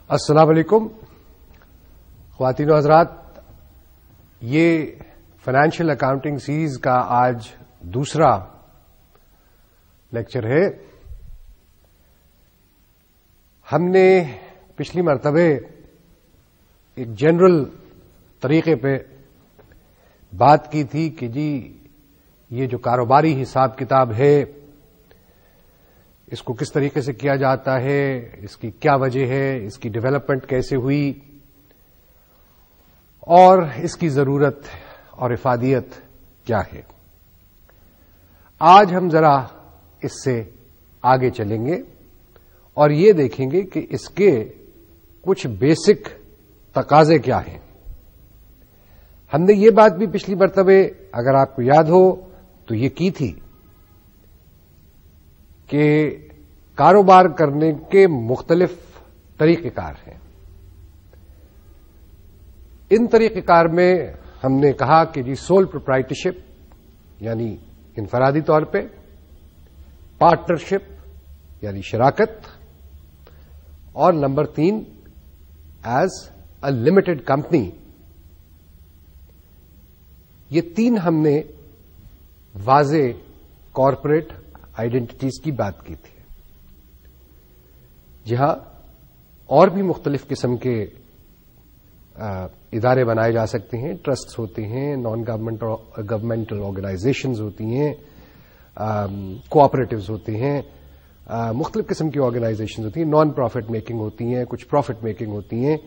السلام علیکم خواتین و حضرات، یہ فائنینشیل اکاؤنٹنگ سیریز کا آج دوسرا لیکچر ہے۔ ہم نے پچھلی مرتبہ ایک جنرل طریقے پہ بات کی تھی کہ جی یہ جو کاروباری حساب کتاب ہے اس کو کس طریقے سے کیا جاتا ہے، اس کی کیا وجہ ہے، اس کی ڈیولپمنٹ کیسے ہوئی اور اس کی ضرورت اور افادیت کیا ہے۔ آج ہم ذرا اس سے آگے چلیں گے اور یہ دیکھیں گے کہ اس کے کچھ بیسک تقاضے کیا ہیں۔ ہم نے یہ بات بھی پچھلی مرتبہ اگر آپ کو یاد ہو تو یہ کی تھی کہ کاروبار کرنے کے مختلف طریقہ کار ہیں۔ ان طریقہ کار میں ہم نے کہا کہ جی سول پروپرائٹرشپ یعنی انفرادی طور پہ، پارٹنرشپ یعنی شراکت، اور number 3 as a limited company. یہ 3 ہم نے واضح کارپوریٹ آئیڈینٹیز کی بات کی تھی، جہاں اور بھی مختلف قسم کے ادارے بنائے جا سکتے ہیں، ٹرسٹس ہوتے ہیں، نان گورنمنٹل آرگنائزیشنز ہوتی ہیں، کوآپریٹوز ہوتے ہیں، مختلف قسم کی آرگنائزیشنز ہوتی ہیں، نان پروفٹ میکنگ ہوتی ہیں، کچھ پروفٹ میکنگ ہوتی ہیں۔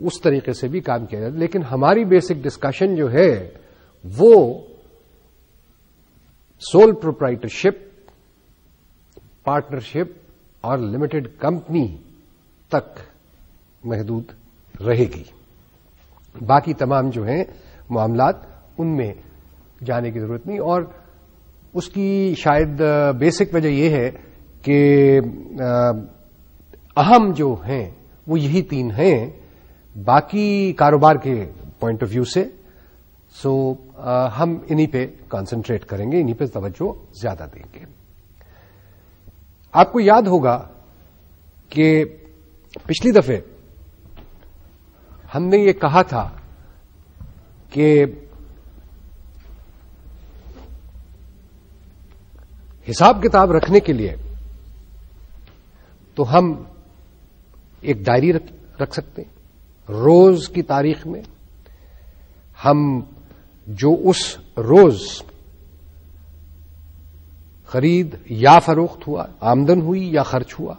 اس طریقے سے بھی کام کیا جاتا ہے، لیکن ہماری بیسک ڈسکشن جو ہے وہ سول پروپرائٹرشپ، پارٹنرشپ اور لمیٹڈ کمپنی تک محدود رہے گی۔ باقی تمام جو ہیں معاملات ان میں جانے کی ضرورت نہیں، اور اس کی شاید بیسک وجہ یہ ہے کہ اہم جو ہیں وہ یہی 3 ہیں باقی کاروبار کے پوائنٹ آف ویو سے۔ سو ہم انہی پہ کانسنٹریٹ کریں گے، انہی پہ توجہ زیادہ دیں گے۔ آپ کو یاد ہوگا کہ پچھلی دفعہ ہم نے یہ کہا تھا کہ حساب کتاب رکھنے کے لیے تو ہم ایک ڈائری رکھ سکتے ہیں۔ روز کی تاریخ میں ہم جو اس روز خرید یا فروخت ہوا، آمدن ہوئی یا خرچ ہوا،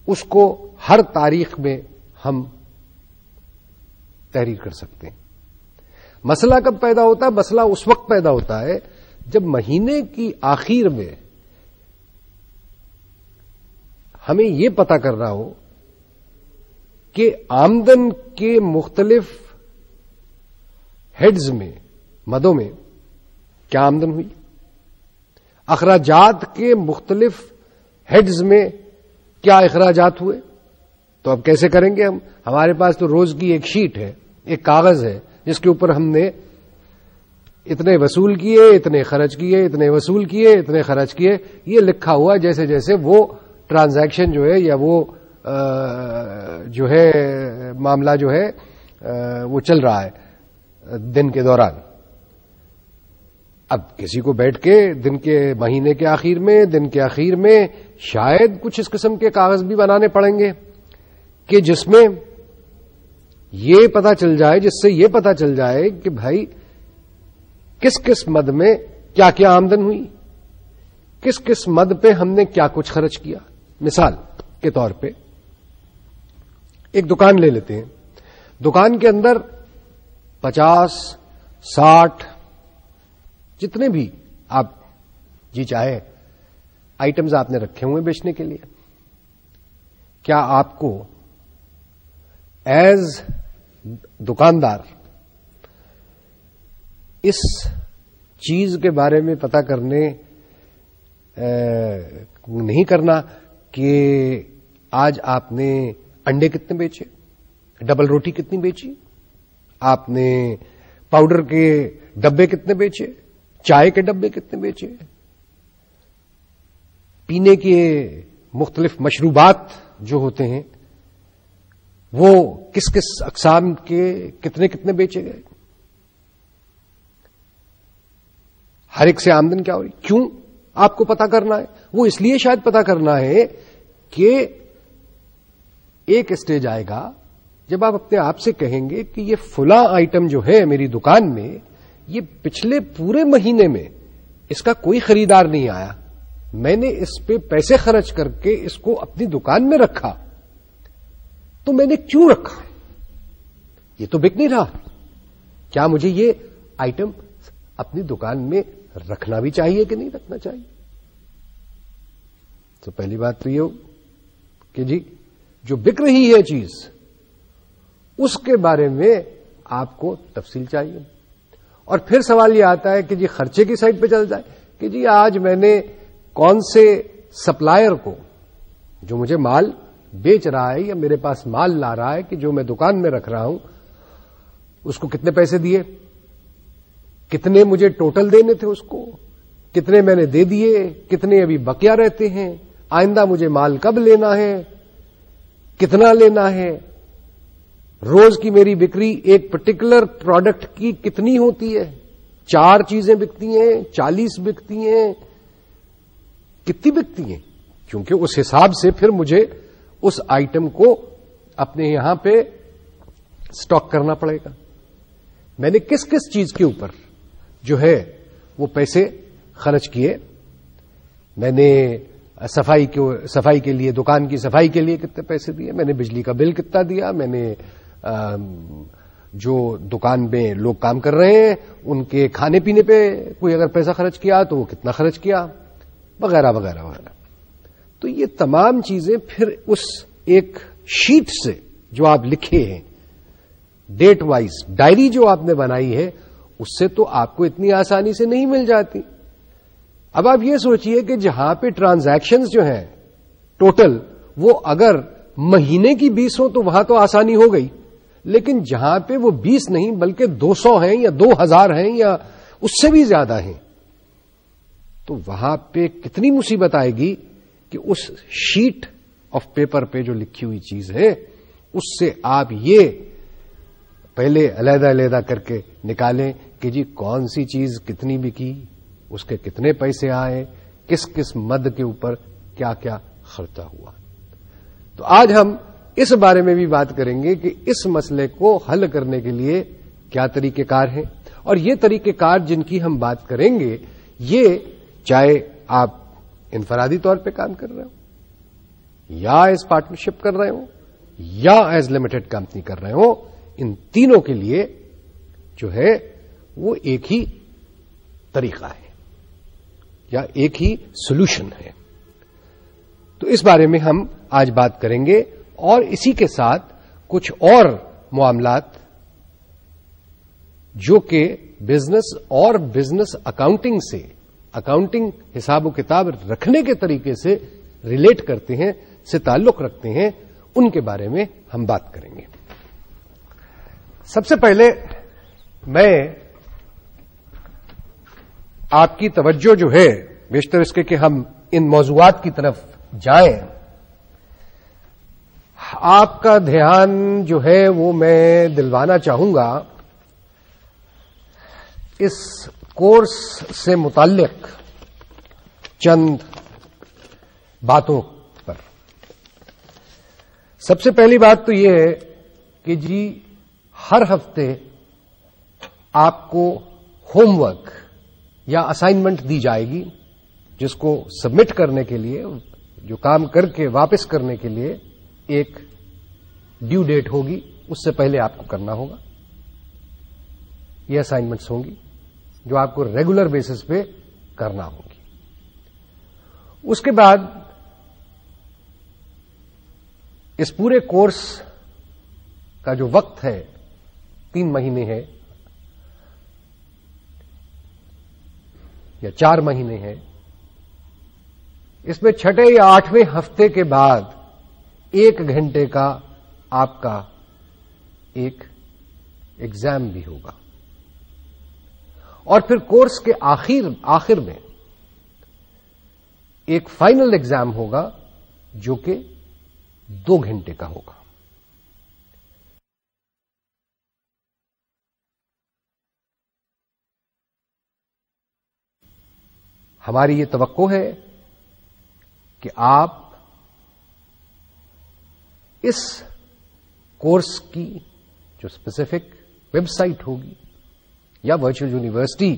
اس کو ہر تاریخ میں ہم تحریر کر سکتے ہیں۔ مسئلہ کب پیدا ہوتا ہے؟ مسئلہ اس وقت پیدا ہوتا ہے جب مہینے کی آخر میں ہمیں یہ پتا کرنا ہو کہ آمدن کے مختلف ہیڈز میں، مدوں میں کیا آمدن ہوئی، اخراجات کے مختلف ہیڈز میں کیا اخراجات ہوئے۔ تو اب کیسے کریں گے ہمارے پاس تو روز کی ایک شیٹ ہے، ایک کاغذ ہے جس کے اوپر ہم نے اتنے وصول کیے، اتنے خرچ کیے، اتنے وصول کیے، اتنے خرچ کیے، یہ لکھا ہوا جیسے جیسے وہ ٹرانزیکشن جو ہے یا وہ جو ہے معاملہ جو ہے وہ چل رہا ہے دن کے دوران۔ اب کسی کو بیٹھ کے دن کے مہینے کے آخر میں، دن کے آخر میں شاید کچھ اس قسم کے کاغذ بھی بنانے پڑیں گے کہ جس میں یہ پتا چل جائے، جس سے یہ پتا چل جائے کہ بھائی کس کس مد میں کیا کیا آمدن ہوئی، کس کس مد پہ ہم نے کیا کچھ خرچ کیا۔ مثال کے طور پہ ایک دکان لے لیتے ہیں، دکان کے اندر 50، 60 جتنے بھی آپ جی چاہے آئٹمز آپ نے رکھے ہوئے بیچنے کے لیے۔ کیا آپ کو ایز دکاندار اس چیز کے بارے میں پتا کرنے نہیں کرنا کہ آج آپ نے انڈے کتنے بیچے، ڈبل روٹی کتنی بیچی، آپ نے پاؤڈر کے ڈبے کتنے بیچے، چائے کے ڈبے کتنے بیچے، پینے کے مختلف مشروبات جو ہوتے ہیں وہ کس کس اقسام کے کتنے کتنے بیچے گئے، ہر ایک سے آمدن کیا ہو رہی، کیوں آپ کو پتا کرنا ہے؟ وہ اس لیے شاید پتا کرنا ہے کہ ایک اسٹیج آئے گا جب آپ اپنے آپ سے کہیں گے کہ یہ فلاں آئٹم جو ہے میری دکان میں، یہ پچھلے پورے مہینے میں اس کا کوئی خریدار نہیں آیا، میں نے اس پہ پیسے خرچ کر کے اس کو اپنی دکان میں رکھا، تو میں نے کیوں رکھا؟ یہ تو بک نہیں رہا، کیا مجھے یہ آئٹم اپنی دکان میں رکھنا بھی چاہیے کہ نہیں رکھنا چاہیے؟ تو پہلی بات تو یہ ہو کہ جی جو بک رہی ہے چیز اس کے بارے میں آپ کو تفصیل چاہیے. اور پھر سوال یہ آتا ہے کہ جی خرچے کی سائڈ پہ چل جائے کہ جی آج میں نے کون سے سپلائر کو جو مجھے مال بیچ رہا ہے یا میرے پاس مال لا رہا ہے کہ جو میں دکان میں رکھ رہا ہوں اس کو کتنے پیسے دیے، کتنے مجھے ٹوٹل دینے تھے، اس کو کتنے میں نے دے دیے، کتنے ابھی بقیہ رہتے ہیں، آئندہ مجھے مال کب لینا ہے، کتنا لینا ہے، روز کی میری بکری ایک پرٹیکولر پروڈکٹ کی کتنی ہوتی ہے، 4 چیزیں بکتی ہیں، 40 بکتی ہیں، کتنی بکتی ہیں، کیونکہ اس حساب سے پھر مجھے اس آئٹم کو اپنے یہاں پہ سٹاک کرنا پڑے گا. میں نے کس کس چیز کے اوپر جو ہے وہ پیسے خرچ کیے، میں نے صفائی کے لیے، دکان کی صفائی کے لیے کتنے پیسے دیے، میں نے بجلی کا بل کتنا دیا، میں نے جو دکان میں لوگ کام کر رہے ہیں ان کے کھانے پینے پہ کوئی اگر پیسہ خرچ کیا تو وہ کتنا خرچ کیا، وغیرہ وغیرہ وغیرہ. تو یہ تمام چیزیں پھر اس ایک شیٹ سے جو آپ لکھے ہیں، ڈیٹ وائز ڈائری جو آپ نے بنائی ہے، اس سے تو آپ کو اتنی آسانی سے نہیں مل جاتی. اب آپ یہ سوچئے کہ جہاں پہ ٹرانزیکشنز جو ہیں ٹوٹل وہ اگر مہینے کی 20 ہو تو وہاں تو آسانی ہو گئی، لیکن جہاں پہ وہ 20 نہیں بلکہ 200 ہیں یا 2000 ہیں یا اس سے بھی زیادہ ہیں، تو وہاں پہ کتنی مصیبت آئے گی کہ اس شیٹ آف پیپر پہ جو لکھی ہوئی چیز ہے اس سے آپ یہ پہلے علیحدہ علیحدہ کر کے نکالیں کہ جی کون سی چیز کتنی بکی، اس کے کتنے پیسے آئے، کس کس مد کے اوپر کیا کیا خرچہ ہوا. تو آج ہم اس بارے میں بھی بات کریں گے کہ اس مسئلے کو حل کرنے کے لیے کیا طریقہ کار ہیں، اور یہ طریقہ کار جن کی ہم بات کریں گے یہ چاہے آپ انفرادی طور پہ کام کر رہے ہو یا ایز پارٹنرشپ کر رہے ہو یا ایز لمیٹڈ کمپنی کر رہے ہو، ان تینوں کے لیے جو ہے وہ ایک ہی طریقہ ہے یا ایک ہی سولوشن ہے. تو اس بارے میں ہم آج بات کریں گے، اور اسی کے ساتھ کچھ اور معاملات جو کہ بزنس اور بزنس اکاؤنٹنگ سے، اکاؤنٹنگ حساب و کتاب رکھنے کے طریقے سے ریلیٹ کرتے ہیں، سے تعلق رکھتے ہیں، ان کے بارے میں ہم بات کریں گے. سب سے پہلے میں آپ کی توجہ جو ہے بیشتر اس کے کہ ہم ان موضوعات کی طرف جائیں، آپ کا دھیان جو ہے وہ میں دلوانا چاہوں گا اس کورس سے متعلق چند باتوں پر. سب سے پہلی بات تو یہ ہے کہ جی ہر ہفتے آپ کو ہوم ورک یا اسائنمنٹ دی جائے گی جس کو سبمٹ کرنے کے لیے، جو کام کر کے واپس کرنے کے لیے ایک ڈیو ڈیٹ ہوگی، اس سے پہلے آپ کو کرنا ہوگا. یہ اسائنمنٹس ہوں گی جو آپ کو ریگولر بیسس پہ کرنا ہوگی. اس کے بعد اس پورے کورس کا جو وقت ہے 3 مہینے ہے یا 4 مہینے ہے، اس میں 6 یا 8ویں ہفتے کے بعد 1 گھنٹے کا آپ کا ایک ایگزام بھی ہوگا، اور پھر کورس کے آخر میں ایک فائنل ایگزام ہوگا جو کہ 2 گھنٹے کا ہوگا. ہماری یہ توقع ہے کہ آپ اس کورس کی جو اسپیسیفک ویب سائٹ ہوگی یا ورچوئل یونیورسٹی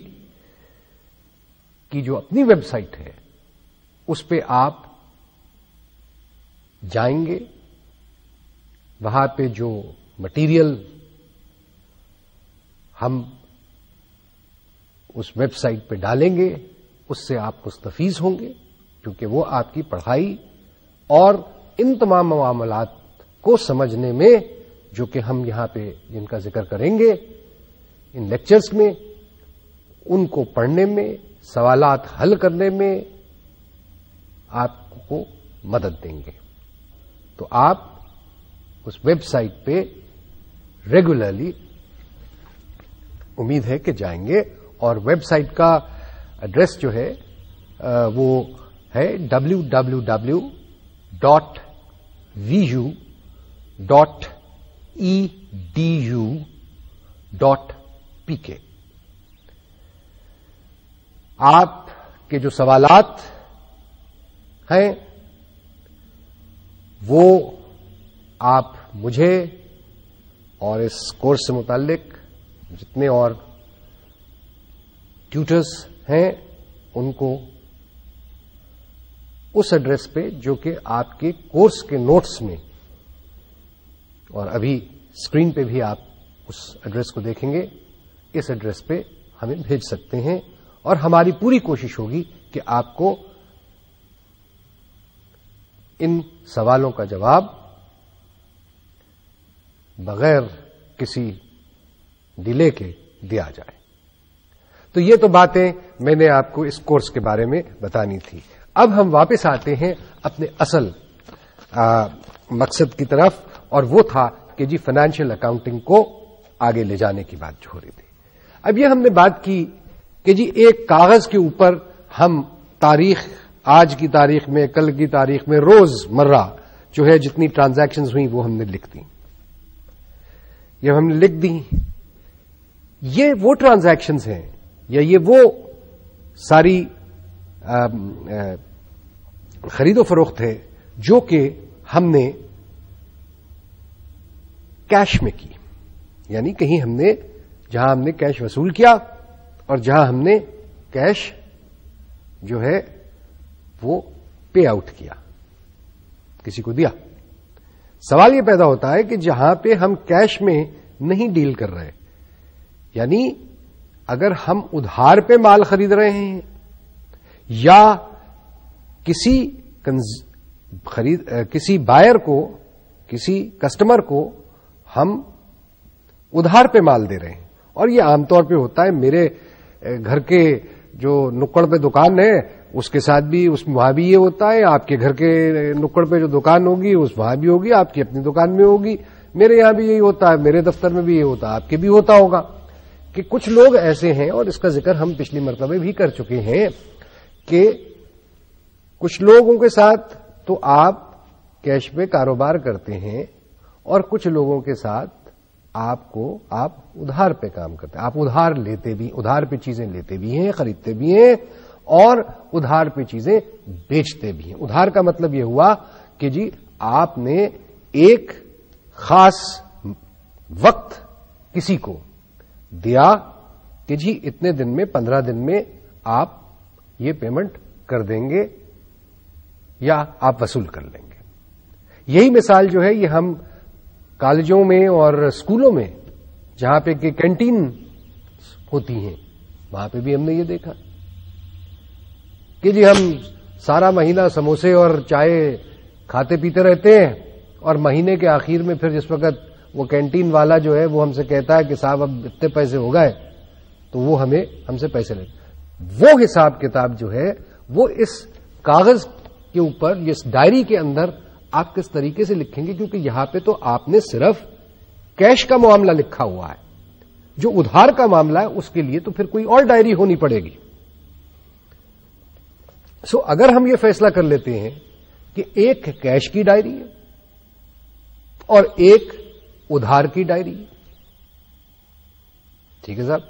کی جو اپنی ویب سائٹ ہے اس پہ آپ جائیں گے. وہاں پہ جو مٹیریل ہم اس ویب سائٹ پہ ڈالیں گے اس سے آپ مستفیض ہوں گے، کیونکہ وہ آپ کی پڑھائی اور ان تمام معاملات کو سمجھنے میں جو کہ ہم یہاں پہ جن کا ذکر کریں گے ان لیکچرز میں، ان کو پڑھنے میں، سوالات حل کرنے میں آپ کو مدد دیں گے. تو آپ اس ویب سائٹ پہ ریگولرلی امید ہے کہ جائیں گے. اور ویب سائٹ کا ایڈریس جو ہے وہ ہے www.vu.edu.pk. آپ کے جو سوالات ہیں وہ آپ مجھے اور اس کورس سے متعلق جتنے اور ٹیوٹرز ہیں ان کو اس ایڈریس پہ جو کہ آپ کے کورس کے نوٹس میں، اور ابھی اسکرین پہ بھی آپ اس ایڈریس کو دیکھیں گے، اس ایڈریس پہ ہمیں بھیج سکتے ہیں. اور ہماری پوری کوشش ہوگی کہ آپ کو ان سوالوں کا جواب بغیر کسی ڈیلے کے دیا جائے. تو یہ تو باتیں میں نے آپ کو اس کورس کے بارے میں بتانی تھی. اب ہم واپس آتے ہیں اپنے اصل مقصد کی طرف، اور وہ تھا کہ جی فائنینشیل اکاؤنٹنگ کو آگے لے جانے کی بات جو ہو رہی تھی. اب یہ ہم نے بات کی کہ جی ایک کاغذ کے اوپر ہم تاریخ، آج کی تاریخ میں، کل کی تاریخ میں، روز مرہ جو ہے جتنی ٹرانزیکشنز ہوئی وہ ہم نے لکھ دی. یہ ہم نے لکھ دی. یہ وہ ٹرانزیکشنز ہیں یا یہ وہ ساری خرید و فروخت ہے جو کہ ہم نے کیش میں کی، یعنی کہیں ہم نے جہاں ہم نے کیش وصول کیا اور جہاں ہم نے کیش جو ہے وہ پے آؤٹ کیا، کسی کو دیا. سوال یہ پیدا ہوتا ہے کہ جہاں پہ ہم کیش میں نہیں ڈیل کر رہے، یعنی اگر ہم ادھار پہ مال خرید رہے ہیں یا کسی بائر کو، کسی کسٹمر کو ہم ادھار پہ مال دے رہے ہیں، اور یہ عام طور پہ ہوتا ہے. میرے گھر کے جو نکڑ پہ دکان ہے اس کے ساتھ بھی وہاں بھی یہ ہوتا ہے، آپ کے گھر کے نکڑ پہ جو دکان ہوگی وہاں بھی ہوگی، آپ کی اپنی دکان میں ہوگی، میرے یہاں بھی یہی ہوتا ہے، میرے دفتر میں بھی یہ ہوتا ہے، آپ کے بھی ہوتا ہوگا کہ کچھ لوگ ایسے ہیں، اور اس کا ذکر ہم پچھلی مرتبہ بھی کر چکے ہیں کہ کچھ لوگوں کے ساتھ تو آپ کیش پہ کاروبار کرتے ہیں اور کچھ لوگوں کے ساتھ آپ ادھار پہ کام کرتے ہیں. آپ ادھار لیتے بھی، ادھار پہ چیزیں لیتے بھی ہیں، خریدتے بھی ہیں، اور ادھار پہ چیزیں بیچتے بھی ہیں. ادھار کا مطلب یہ ہوا کہ جی آپ نے ایک خاص وقت کسی کو دیا کہ جی اتنے دن میں، 15 دن میں آپ یہ پیمنٹ کر دیں گے یا آپ وصول کر لیں گے. یہی مثال جو ہے یہ ہم کالجوں میں اور اسکولوں میں جہاں پہ کہ کینٹین ہوتی ہیں وہاں پہ بھی ہم نے یہ دیکھا کہ جی ہم سارا مہینہ سموسے اور چائے کھاتے پیتے رہتے ہیں، اور مہینے کے آخر میں پھر جس وقت وہ کینٹین والا جو ہے وہ ہم سے کہتا ہے کہ صاحب اب اتنے پیسے ہو گئے، تو وہ ہم سے پیسے لے. وہ حساب کتاب جو ہے وہ اس کاغذ کے اوپر، اس ڈائری کے اندر آپ کس طریقے سے لکھیں گے، کیونکہ یہاں پہ تو آپ نے صرف کیش کا معاملہ لکھا ہوا ہے. جو ادھار کا معاملہ ہے اس کے لیے تو پھر کوئی اور ڈائری ہونی پڑے گی. سو اگر ہم یہ فیصلہ کر لیتے ہیں کہ ایک کیش کی ڈائری ہے اور ایک ادھار کی ڈائری ہے، ٹھیک ہے صاحب،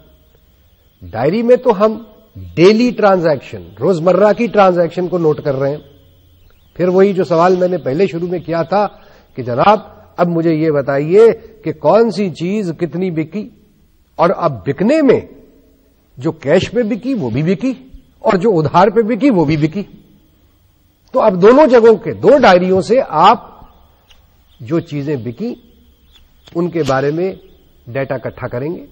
ڈائری میں تو ہم ڈیلی ٹرانزیکشن، روزمرہ کی ٹرانزیکشن کو نوٹ کر رہے ہیں. پھر وہی جو سوال میں نے پہلے شروع میں کیا تھا کہ جناب اب مجھے یہ بتائیے کہ کون سی چیز کتنی بکی، اور اب بکنے میں جو کیش پہ بکی وہ بھی بکی اور جو ادھار پہ بکی وہ بھی بکی. تو اب دونوں جگہوں کے دو ڈائریوں سے آپ جو چیزیں بکی ان کے بارے میں ڈیٹا اکٹھا کریں گے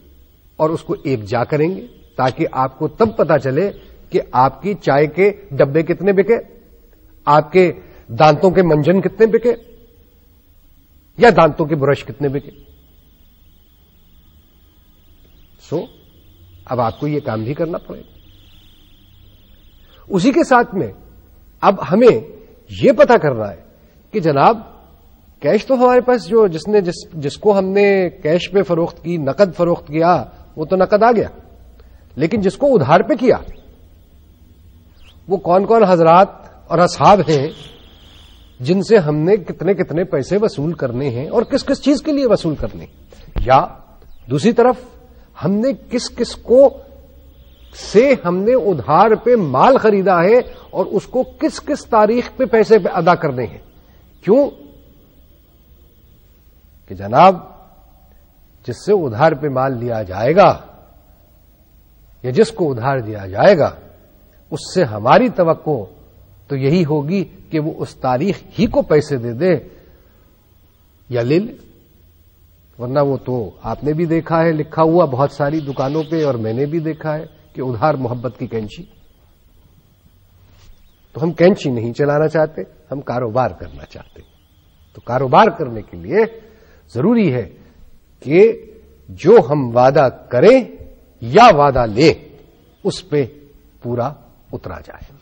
اور اس کو ایک جا کریں گے تاکہ آپ کو تب پتا چلے کہ آپ کی چائے کے ڈبے کتنے بکے، آپ کے دانتوں کے منجن کتنے بکے یا دانتوں کے برش کتنے بکے. اب آپ کو یہ کام بھی کرنا پڑے گا. اسی کے ساتھ میں اب ہمیں یہ پتا کرنا ہے کہ جناب کیش تو ہمارے پاس جو جس کو ہم نے کیش پہ فروخت کی، نقد فروخت کیا، وہ تو نقد آ گیا، لیکن جس کو ادھار پہ کیا وہ کون کون حضرات اور اصحاب ہیں جن سے ہم نے کتنے کتنے پیسے وصول کرنے ہیں اور کس کس چیز کے لیے وصول کرنے ہیں، یا دوسری طرف ہم نے کس کس کو سے ہم نے ادھار پہ مال خریدا ہے اور اس کو کس کس تاریخ پہ پیسے ادا کرنے ہیں. کیوں کہ جناب جس سے ادھار پہ مال لیا جائے گا یا جس کو ادھار دیا جائے گا اس سے ہماری توقع تو یہی ہوگی کہ وہ اس تاریخ ہی کو پیسے دے دے یا لے لے، ورنہ وہ تو آپ نے بھی دیکھا ہے لکھا ہوا بہت ساری دکانوں پہ اور میں نے بھی دیکھا ہے کہ ادھار محبت کی کینچی. تو ہم کینچی نہیں چلانا چاہتے، ہم کاروبار کرنا چاہتے. تو کاروبار کرنے کے لیے ضروری ہے کہ جو ہم وعدہ کریں یا وعدہ لیں اس پہ پورا اترا جائے.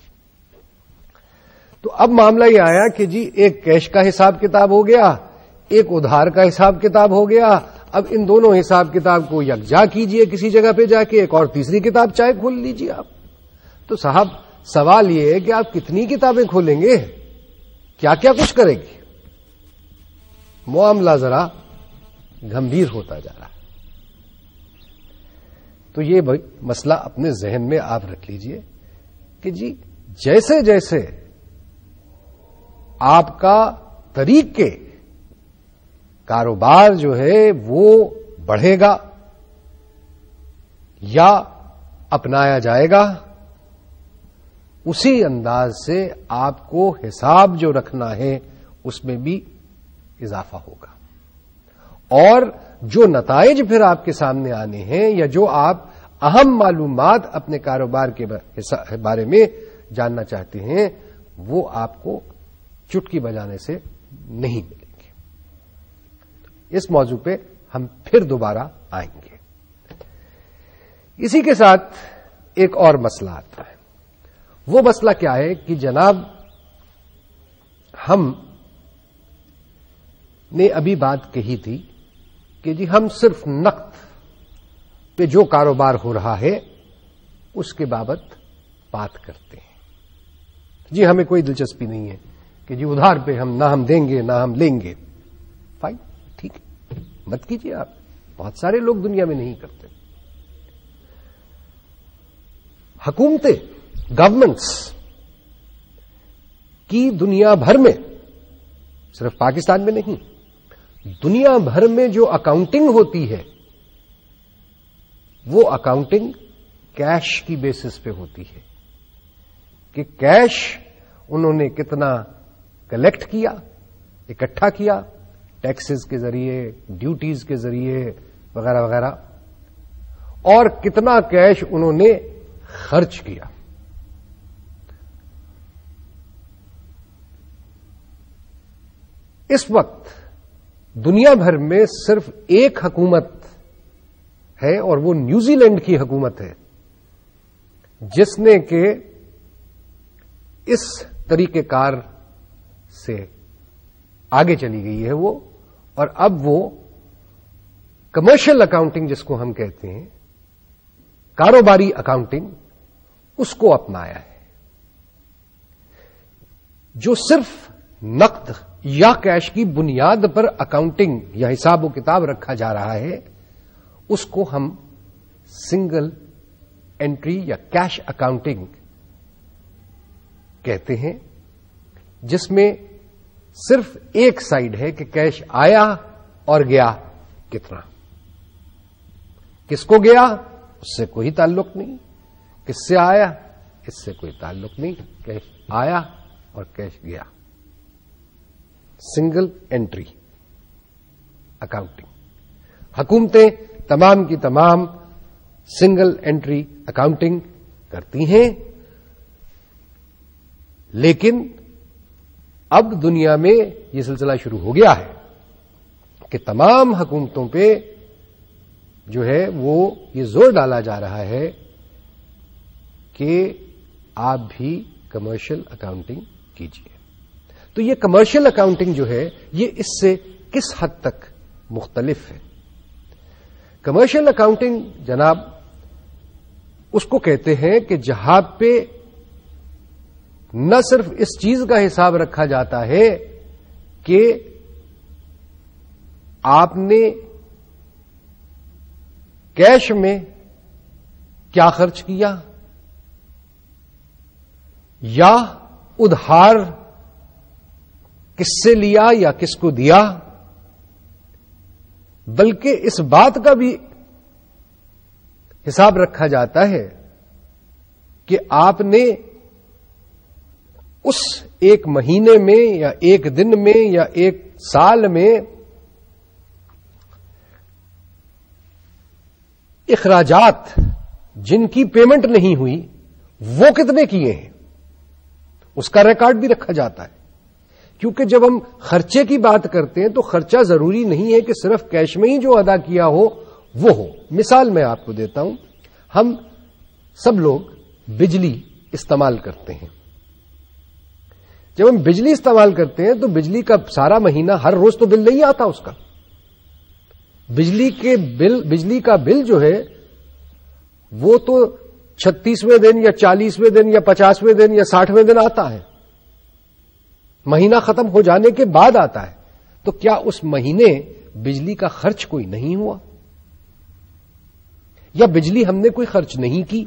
تو اب معاملہ یہ آیا کہ جی ایک کیش کا حساب کتاب ہو گیا، ایک ادھار کا حساب کتاب ہو گیا. اب ان دونوں حساب کتاب کو یکجا کیجئے کسی جگہ پہ جا کے، ایک اور تیسری کتاب چاہے کھول لیجئے آپ. تو صاحب سوال یہ ہے کہ آپ کتنی کتابیں کھولیں گے، کیا کیا کچھ کریں گے؟ معاملہ ذرا گمبھیر ہوتا جا رہا ہے. تو یہ مسئلہ اپنے ذہن میں آپ رکھ لیجئے کہ جی جیسے جیسے آپ کا طریقے کاروبار جو ہے وہ بڑھے گا یا اپنایا جائے گا، اسی انداز سے آپ کو حساب جو رکھنا ہے اس میں بھی اضافہ ہوگا، اور جو نتائج پھر آپ کے سامنے آنے ہیں یا جو آپ اہم معلومات اپنے کاروبار کے بارے میں جاننا چاہتے ہیں وہ آپ کو چٹکی بجانے سے نہیں ملیں گے. اس موضوع پہ ہم پھر دوبارہ آئیں گے. اسی کے ساتھ ایک اور مسئلہ آتا ہے. وہ مسئلہ کیا ہے کہ جناب ہم نے ابھی بات کہی تھی کہ جی ہم صرف نقد پہ جو کاروبار ہو رہا ہے اس کے بابت بات کرتے ہیں. جی ہمیں کوئی دلچسپی نہیں ہے کہ جی ادھار پہ ہم نہ ہم دیں گے نہ ہم لیں گے. فائن، ٹھیک ہے، مت کیجیے آپ. بہت سارے لوگ دنیا میں نہیں کرتے. حکومتیں، گورنمنٹس کی دنیا بھر میں، صرف پاکستان میں نہیں، دنیا بھر میں جو اکاؤنٹنگ ہوتی ہے وہ اکاؤنٹنگ کیش کی بیسس پہ ہوتی ہے کہ کیش انہوں نے کتنا کلیکٹ کیا، اکٹھا کیا، ٹیکسز کے ذریعے، ڈیوٹیز کے ذریعے وغیرہ وغیرہ، اور کتنا کیش انہوں نے خرچ کیا. اس وقت دنیا بھر میں صرف ایک حکومت ہے اور وہ نیوزی لینڈ کی حکومت ہے جس نے کہ اس طریقہ کار سے آگے چلی گئی ہے وہ، اور اب وہ کمرشل اکاؤنٹنگ جس کو ہم کہتے ہیں، کاروباری اکاؤنٹنگ، اس کو اپنایا ہے. جو صرف نقد یا کیش کی بنیاد پر اکاؤنٹنگ یا حساب و کتاب رکھا جا رہا ہے اس کو ہم سنگل انٹری یا کیش اکاؤنٹنگ کہتے ہیں، جس میں صرف ایک سائڈ ہے کہ کیش آیا اور گیا کتنا، کس کو گیا اس سے کوئی تعلق نہیں، کس سے آیا اس سے کوئی تعلق نہیں، کیش آیا اور کیش گیا. Single entry accounting. حکومتیں تمام کی تمام سنگل انٹری اکاؤنٹنگ کرتی ہیں، لیکن اب دنیا میں یہ سلسلہ شروع ہو گیا ہے کہ تمام حکومتوں پہ جو ہے وہ یہ زور ڈالا جا رہا ہے کہ آپ بھی کمرشل اکاؤنٹنگ کیجیے. تو یہ کمرشل اکاؤنٹنگ جو ہے یہ اس سے کس حد تک مختلف ہے؟ کمرشل اکاؤنٹنگ جناب اس کو کہتے ہیں کہ جہاں پہ نہ صرف اس چیز کا حساب رکھا جاتا ہے کہ آپ نے کیش میں کیا خرچ کیا یا ادھار کس سے لیا یا کس کو دیا، بلکہ اس بات کا بھی حساب رکھا جاتا ہے کہ آپ نے اس ایک مہینے میں یا ایک دن میں یا ایک سال میں اخراجات جن کی پیمنٹ نہیں ہوئی وہ کتنے کیے ہیں، اس کا ریکارڈ بھی رکھا جاتا ہے. کیونکہ جب ہم خرچے کی بات کرتے ہیں تو خرچہ ضروری نہیں ہے کہ صرف کیش میں ہی جو ادا کیا ہو وہ ہو. مثال میں آپ کو دیتا ہوں، ہم سب لوگ بجلی استعمال کرتے ہیں. جب ہم بجلی استعمال کرتے ہیں تو بجلی کا سارا مہینہ ہر روز تو بل نہیں آتا اس کا. بجلی کا بل جو ہے وہ تو 36ویں دن یا 40ویں دن یا 50ویں دن یا 60ویں دن آتا ہے، مہینہ ختم ہو جانے کے بعد آتا ہے. تو کیا اس مہینے بجلی کا خرچ کوئی نہیں ہوا یا بجلی ہم نے کوئی خرچ نہیں کی؟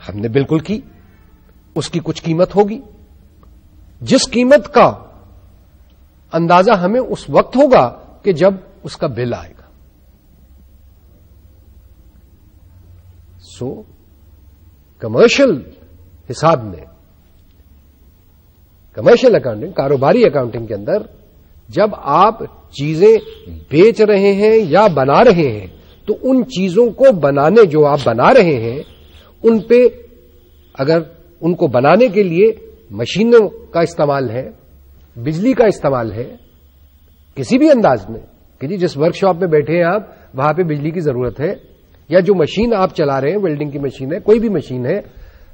ہم نے بالکل کی. اس کی کچھ قیمت ہوگی، جس قیمت کا اندازہ ہمیں اس وقت ہوگا کہ جب اس کا بل آئے گا. سو کمرشل حساب میں، کمرشل اکاؤنٹنگ، کاروباری اکاؤنٹنگ کے اندر جب آپ چیزیں بیچ رہے ہیں یا بنا رہے ہیں تو ان چیزوں کو بنانے جو آپ بنا رہے ہیں ان پہ اگر ان کو بنانے کے لیے مشینوں کا استعمال ہے، بجلی کا استعمال ہے کسی بھی انداز میں، کہ جی جس ورک شاپ میں بیٹھے ہیں آپ وہاں پہ بجلی کی ضرورت ہے، یا جو مشین آپ چلا رہے ہیں ویلڈنگ کی مشین ہے، کوئی بھی مشین ہے،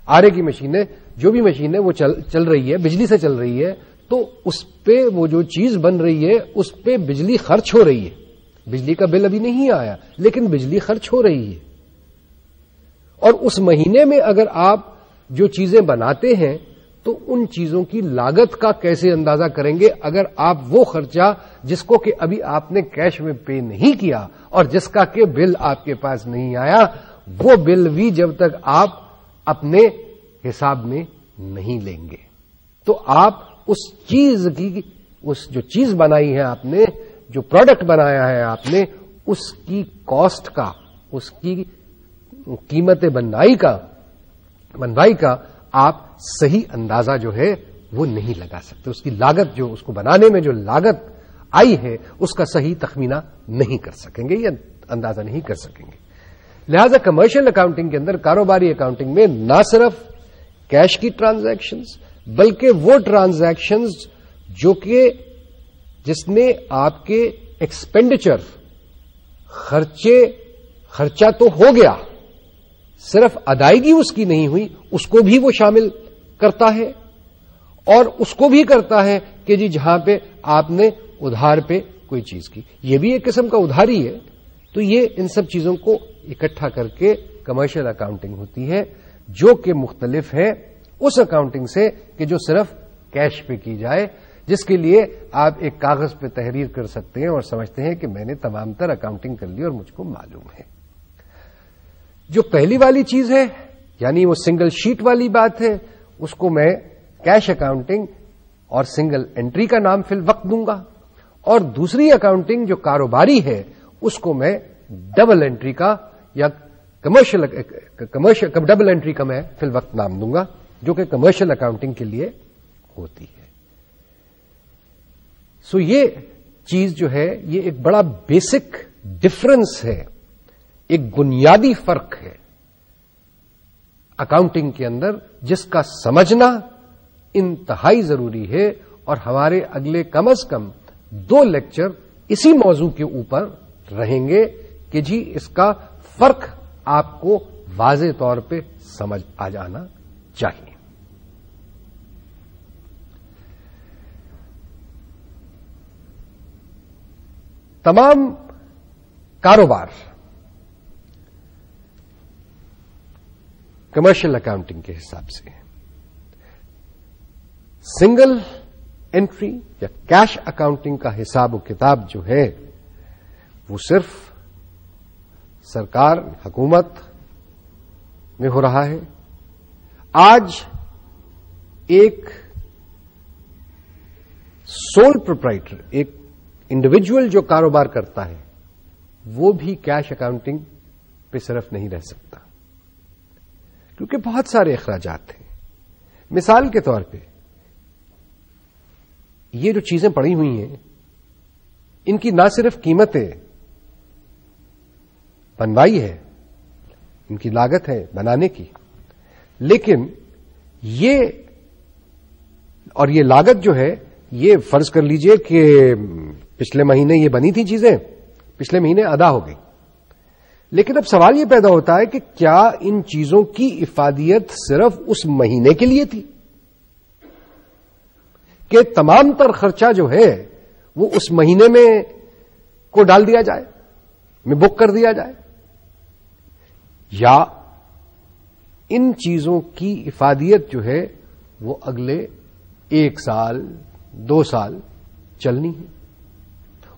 آرے کی مشین ہے، جو بھی مشین ہے وہ چل رہی ہے، بجلی سے چل رہی ہے، تو اس پہ وہ جو چیز بن رہی ہے اس پہ بجلی خرچ ہو رہی ہے. بجلی کا بل ابھی نہیں آیا لیکن بجلی خرچ ہو رہی ہے. اور اس مہینے میں اگر آپ جو چیزیں بناتے ہیں تو ان چیزوں کی لاگت کا کیسے اندازہ کریں گے اگر آپ وہ خرچہ جس کو کہ ابھی آپ نے کیش میں پے نہیں کیا اور جس کا کہ بل آپ کے پاس نہیں آیا، وہ بل بھی جب تک آپ اپنے حساب میں نہیں لیں گے تو آپ اس چیز کی، اس جو چیز بنائی ہے آپ نے، جو پروڈکٹ بنایا ہے آپ نے، اس کی کاسٹ کا، اس کی قیمت بنائی کا آپ صحیح اندازہ جو ہے وہ نہیں لگا سکتے. اس کی لاگت، جو اس کو بنانے میں جو لاگت آئی ہے اس کا صحیح تخمینہ نہیں کر سکیں گے یا اندازہ نہیں کر سکیں گے. لہذا کمرشل اکاؤنٹنگ کے اندر، کاروباری اکاؤنٹنگ میں نہ صرف کیش کی ٹرانزیکشنز بلکہ وہ ٹرانزیکشنز جو کہ جس نے آپ کے ایکسپینڈیچر، خرچہ تو ہو گیا، صرف ادائیگی اس کی نہیں ہوئی، اس کو بھی وہ شامل کرتا ہے. اور اس کو بھی کرتا ہے کہ جی جہاں پہ آپ نے ادھار پہ کوئی چیز کی، یہ بھی ایک قسم کا ادھاری ہے. تو یہ ان سب چیزوں کو اکٹھا کر کے کمرشل اکاؤنٹنگ ہوتی ہے، جو کہ مختلف ہے اس اکاؤنٹنگ سے کہ جو صرف کیش پہ کی جائے. جس کے لیے آپ ایک کاغذ پہ تحریر کر سکتے ہیں اور سمجھتے ہیں کہ میں نے تمام تر اکاؤنٹنگ کر لی اور مجھ کو معلوم ہے. جو پہلی والی چیز ہے یعنی وہ سنگل شیٹ والی بات ہے, اس کو میں کیش اکاؤنٹنگ اور سنگل انٹری کا نام فی الوقت دوں گا, اور دوسری اکاؤنٹنگ جو کاروباری ہے اس کو میں ڈبل انٹری کا یا کمرشل ڈبل انٹری کا میں فی الوقت نام دوں گا, جو کہ کمرشل اکاؤنٹنگ کے لیے ہوتی ہے. سو یہ چیز جو ہے یہ ایک بڑا بیسک ڈفرنس ہے, ایک بنیادی فرق ہے اکاؤنٹنگ کے اندر, جس کا سمجھنا انتہائی ضروری ہے. اور ہمارے اگلے کم از کم 2 لیکچر اسی موضوع کے اوپر رہیں گے کہ جی اس کا فرق آپ کو واضح طور پہ سمجھ آ جانا چاہیے. تمام کاروبار کمرشل اکاؤنٹنگ کے حساب سے سنگل انٹری یا کیش اکاؤنٹنگ کا حساب و کتاب جو ہے وہ صرف سرکار حکومت میں ہو رہا ہے. آج ایک سول پروپرائٹر, ایک انڈیویجول جو کاروبار کرتا ہے وہ بھی کیش اکاؤنٹنگ پہ صرف نہیں رہ سکتا, کیونکہ بہت سارے اخراجات ہیں. مثال کے طور پہ یہ جو چیزیں پڑی ہوئی ہیں ان کی نہ صرف قیمتیں بنوائی ہے, ان کی لاگت ہے بنانے کی, لیکن یہ لاگت جو ہے یہ فرض کر لیجئے کہ پچھلے مہینے یہ بنی تھی چیزیں, پچھلے مہینے ادا ہو گئی, لیکن اب سوال یہ پیدا ہوتا ہے کہ کیا ان چیزوں کی افادیت صرف اس مہینے کے لیے تھی کہ تمام تر خرچہ جو ہے وہ اس مہینے میں کو ڈال دیا جائے, میں بک کر دیا جائے, یا ان چیزوں کی افادیت جو ہے وہ اگلے 1 سال 2 سال چلنی ہے.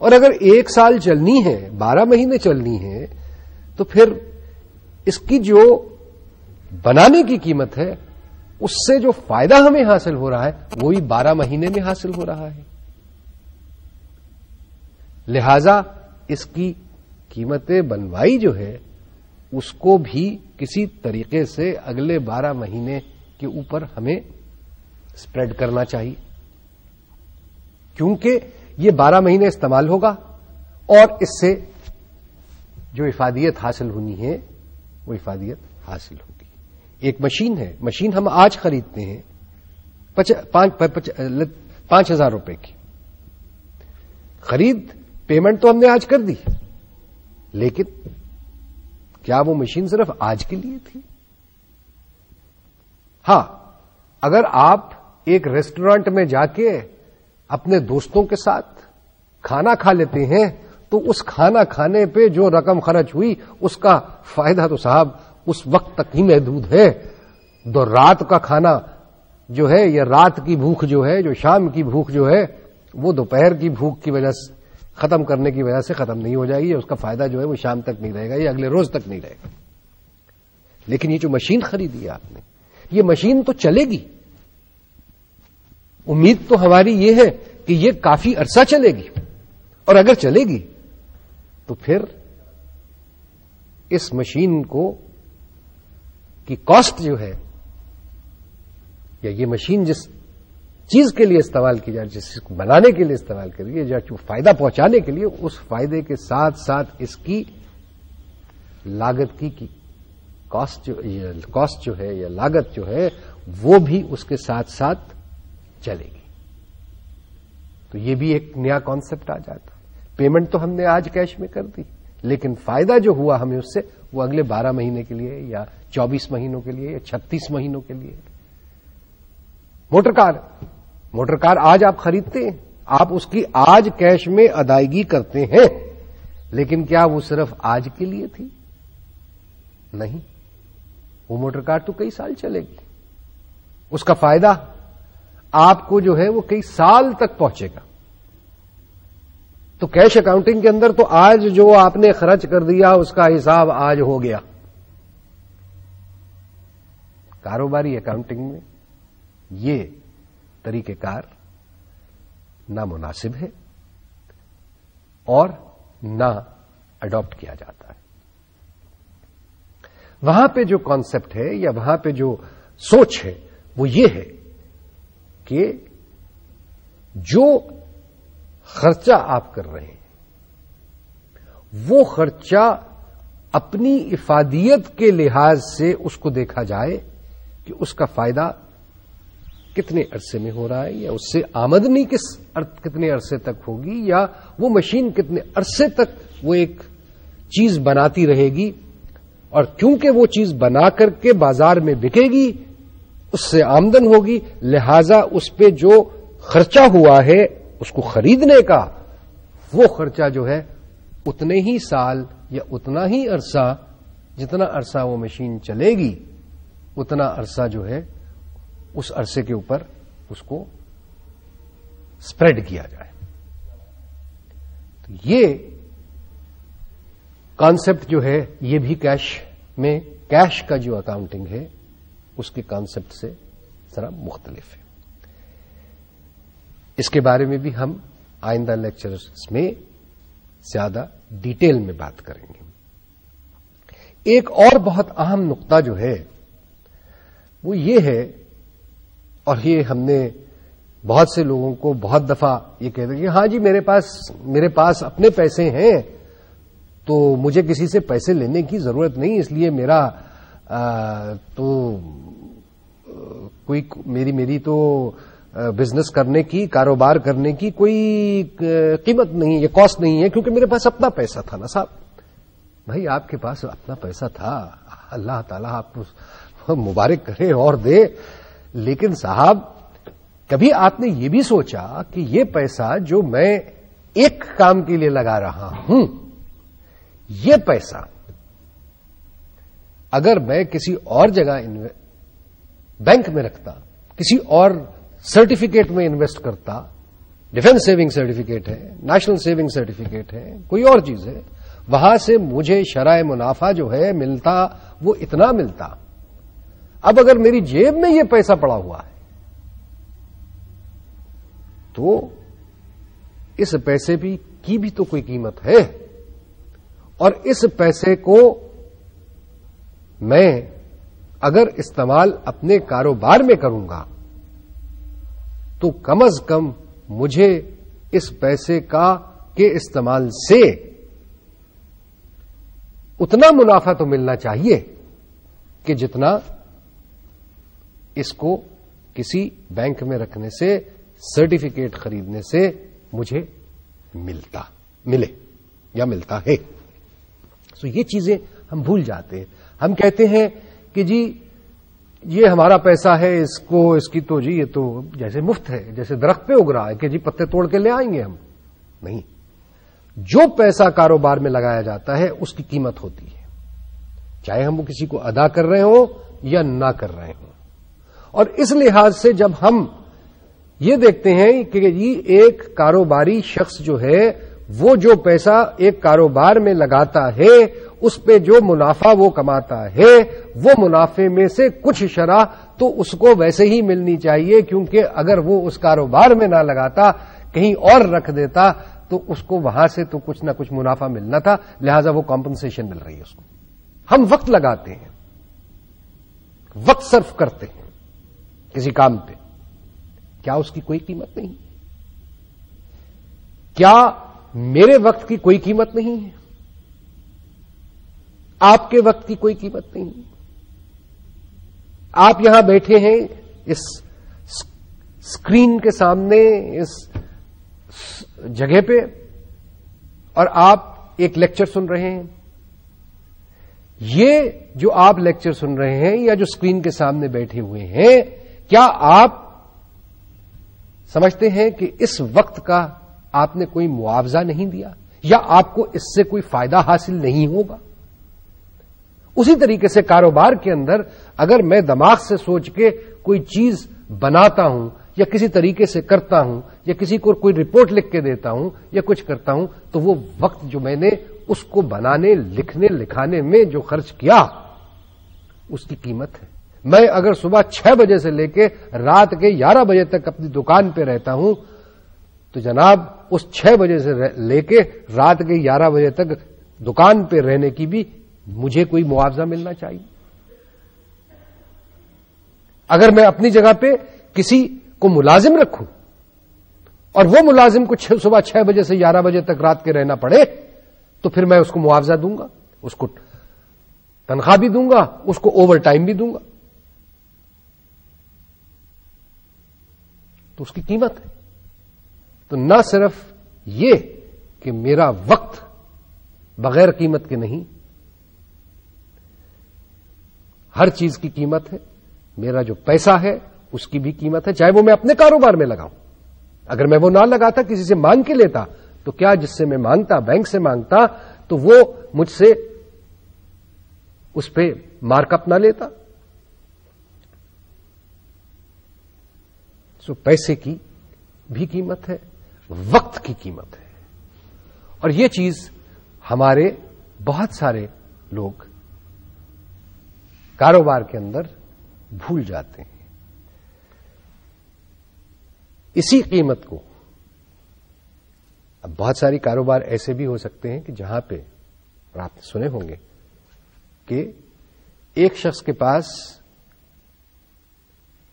اور اگر 1 سال چلنی ہے, 12 مہینے چلنی ہے, تو پھر اس کی جو بنانے کی قیمت ہے اس سے جو فائدہ ہمیں حاصل ہو رہا ہے وہی 12 مہینے میں حاصل ہو رہا ہے. لہذا اس کی قیمتیں بنوائی جو ہے اس کو بھی کسی طریقے سے اگلے 12 مہینے کے اوپر ہمیں اسپریڈ کرنا چاہیے, کیونکہ یہ 12 مہینے استعمال ہوگا اور اس سے جو افادیت حاصل ہونی ہے وہ افادیت حاصل ہوگی. ایک مشین ہے, مشین ہم آج خریدتے ہیں 5,000 روپے کی, خرید پیمنٹ تو ہم نے آج کر دی, لیکن کیا وہ مشین صرف آج کے لیے تھی؟ ہاں, اگر آپ ایک ریسٹورانٹ میں جا کے اپنے دوستوں کے ساتھ کھانا کھا لیتے ہیں تو اس کھانا کھانے پہ جو رقم خرچ ہوئی اس کا فائدہ تو صاحب اس وقت تک ہی محدود ہے. دو رات کا کھانا جو ہے یا رات کی بھوک جو ہے, جو شام کی بھوک جو ہے, وہ دوپہر کی بھوک کی وجہ سے ختم کرنے کی وجہ سے ختم نہیں ہو جائے گی. اس کا فائدہ جو ہے وہ شام تک نہیں رہے گا یا اگلے روز تک نہیں رہے گا. لیکن یہ جو مشین خریدی ہے آپ نے, یہ مشین تو چلے گی. امید تو ہماری یہ ہے کہ یہ کافی عرصہ چلے گی, اور اگر چلے گی تو پھر اس مشین کی کاسٹ جو ہے, یا یہ مشین جس چیز کے لیے استعمال کی جائے, جس کو بنانے کے لیے استعمال کریے, یا جو فائدہ پہنچانے کے لیے, اس فائدے کے ساتھ ساتھ اس کی لاگت کی کاسٹ جو ہے یا لاگت جو ہے وہ بھی اس کے ساتھ ساتھ چلے گی. تو یہ بھی ایک نیا کانسیپٹ آ جاتا. پیمنٹ تو ہم نے آج کیش میں کر دی, لیکن فائدہ جو ہوا ہمیں اس سے وہ اگلے 12 مہینے کے لیے یا 24 مہینوں کے لیے یا 36 مہینوں کے لیے. موٹر کار آج آپ خریدتے ہیں, آپ اس کی آج کیش میں ادائیگی کرتے ہیں, لیکن کیا وہ صرف آج کے لیے تھی؟ نہیں, وہ موٹر کار تو کئی سال چلے گی. اس کا فائدہ آپ کو جو ہے وہ کئی سال تک پہنچے گا. تو کیش اکاؤنٹنگ کے اندر تو آج جو آپ نے خرچ کر دیا اس کا حساب آج ہو گیا. کاروباری اکاؤنٹنگ میں یہ طریقہ کار نامناسب ہے اور نہ اڈاپٹ کیا جاتا ہے. وہاں پہ جو کانسیپٹ ہے یا وہاں پہ جو سوچ ہے وہ یہ ہے کہ جو خرچہ آپ کر رہے ہیں وہ خرچہ اپنی افادیت کے لحاظ سے اس کو دیکھا جائے کہ اس کا فائدہ کتنے عرصے میں ہو رہا ہے یا اس سے آمدنی کتنے عرصے تک ہوگی یا وہ مشین کتنے عرصے تک وہ ایک چیز بناتی رہے گی. اور کیونکہ وہ چیز بنا کر کے بازار میں بکے گی اس سے آمدن ہوگی, لہذا اس پہ جو خرچہ ہوا ہے اس کو خریدنے کا وہ خرچہ جو ہے اتنے ہی سال یا اتنا ہی عرصہ جتنا عرصہ وہ مشین چلے گی اتنا عرصہ جو ہے اس عرصے کے اوپر اس کو اسپریڈ کیا جائے. تو یہ کانسیپٹ جو ہے یہ بھی کیش کا جو اکاؤنٹنگ ہے اس کے کانسیپٹ سے ذرا مختلف ہے. اس کے بارے میں بھی ہم آئندہ لیکچرز میں زیادہ ڈیٹیل میں بات کریں گے. ایک اور بہت اہم نقطہ جو ہے وہ یہ ہے, اور یہ ہم نے بہت سے لوگوں کو بہت دفعہ یہ کہہ دیا کہ ہاں جی میرے پاس اپنے پیسے ہیں تو مجھے کسی سے پیسے لینے کی ضرورت نہیں, اس لیے میرا تو کوئی میری تو بزنس کرنے کی کاروبار کرنے کی کوئی قیمت نہیں ہے, کاسٹ نہیں ہے, کیونکہ میرے پاس اپنا پیسہ تھا نا صاحب. بھائی آپ کے پاس اپنا پیسہ تھا, اللہ تعالیٰ آپ کو مبارک کرے اور دے, لیکن صاحب کبھی آپ نے یہ بھی سوچا کہ یہ پیسہ جو میں ایک کام کے لیے لگا رہا ہوں یہ پیسہ اگر میں کسی اور جگہ بینک میں رکھتا, کسی اور سرٹیفکیٹ میں انویسٹ کرتا, ڈیفنس سیونگ سرٹیفکیٹ ہے, نیشنل سیونگ سرٹیفکیٹ ہے, کوئی اور چیز ہے, وہاں سے مجھے شرائع منافع جو ہے ملتا وہ اتنا ملتا. اب اگر میری جیب میں یہ پیسہ پڑا ہوا ہے تو اس پیسے کی بھی تو کوئی قیمت ہے, اور اس پیسے کو میں اگر استعمال اپنے کاروبار میں کروں گا تو کم از کم مجھے اس پیسے کے استعمال سے اتنا منافع تو ملنا چاہیے کہ جتنا اس کو کسی بینک میں رکھنے سے, سرٹیفکیٹ خریدنے سے مجھے ملے یا ملتا ہے. سو یہ چیزیں ہم بھول جاتے ہیں. ہم کہتے ہیں کہ جی یہ ہمارا پیسہ ہے, اس کی تو جی یہ تو جیسے مفت ہے, جیسے درخت پہ اگ رہا ہے کہ جی پتے توڑ کے لے آئیں گے ہم. نہیں, جو پیسہ کاروبار میں لگایا جاتا ہے اس کی قیمت ہوتی ہے, چاہے ہم وہ کسی کو ادا کر رہے ہوں یا نہ کر رہے ہوں. اور اس لحاظ سے جب ہم یہ دیکھتے ہیں کہ جی ایک کاروباری شخص جو ہے وہ جو پیسہ ایک کاروبار میں لگاتا ہے اس پہ جو منافع وہ کماتا ہے وہ منافع میں سے کچھ شرح تو اس کو ویسے ہی ملنی چاہیے, کیونکہ اگر وہ اس کاروبار میں نہ لگاتا کہیں اور رکھ دیتا تو اس کو وہاں سے تو کچھ نہ کچھ منافع ملنا تھا, لہذا وہ کمپنسیشن مل رہی ہے اس کو. ہم وقت لگاتے ہیں, وقت صرف کرتے ہیں کسی کام پہ, کیا اس کی کوئی قیمت نہیں؟ کیا میرے وقت کی کوئی قیمت نہیں ہے؟ آپ کے وقت کی کوئی قیمت نہیں ہے؟ آپ یہاں بیٹھے ہیں اس اسکرین کے سامنے, اس جگہ پہ, اور آپ ایک لیکچر سن رہے ہیں. یہ جو آپ لیکچر سن رہے ہیں یا جو اسکرین کے سامنے بیٹھے ہوئے ہیں, کیا آپ سمجھتے ہیں کہ اس وقت کا آپ نے کوئی معاوضہ نہیں دیا یا آپ کو اس سے کوئی فائدہ حاصل نہیں ہوگا؟ اسی طریقے سے کاروبار کے اندر اگر میں دماغ سے سوچ کے کوئی چیز بناتا ہوں یا کسی طریقے سے کرتا ہوں یا کسی کو کوئی رپورٹ لکھ کے دیتا ہوں یا کچھ کرتا ہوں تو وہ وقت جو میں نے اس کو بنانے لکھنے لکھانے میں جو خرچ کیا اس کی قیمت ہے. میں اگر صبح 6 بجے سے لے کے رات کے 11 بجے تک اپنی دکان پہ رہتا ہوں تو جناب اس 6 بجے سے لے کے رات کے 11 بجے تک دکان پہ رہنے کی بھی مجھے کوئی معاوضہ ملنا چاہیے. اگر میں اپنی جگہ پہ کسی کو ملازم رکھوں اور وہ ملازم کو صبح 6 بجے سے 11 بجے تک رات کے رہنا پڑے تو پھر میں اس کو معاوضہ دوں گا, اس کو تنخواہ بھی دوں گا, اس کو اوور ٹائم بھی دوں گا. تو اس کی قیمت ہے. تو نہ صرف یہ کہ میرا وقت بغیر قیمت کے نہیں, ہر چیز کی قیمت ہے. میرا جو پیسہ ہے اس کی بھی قیمت ہے, چاہے وہ میں اپنے کاروبار میں لگاؤں. اگر میں وہ نہ لگاتا, کسی سے مانگ کے لیتا, تو کیا جس سے میں مانگتا, بینک سے مانگتا, تو وہ مجھ سے اس پہ مارک اپ نہ لیتا. سو پیسے کی بھی قیمت ہے, وقت کی قیمت ہے. اور یہ چیز ہمارے بہت سارے لوگ کاروبار کے اندر بھول جاتے ہیں. اسی قیمت کو, اب بہت ساری کاروبار ایسے بھی ہو سکتے ہیں کہ جہاں پہ, اور آپ نے سنے ہوں گے کہ ایک شخص کے پاس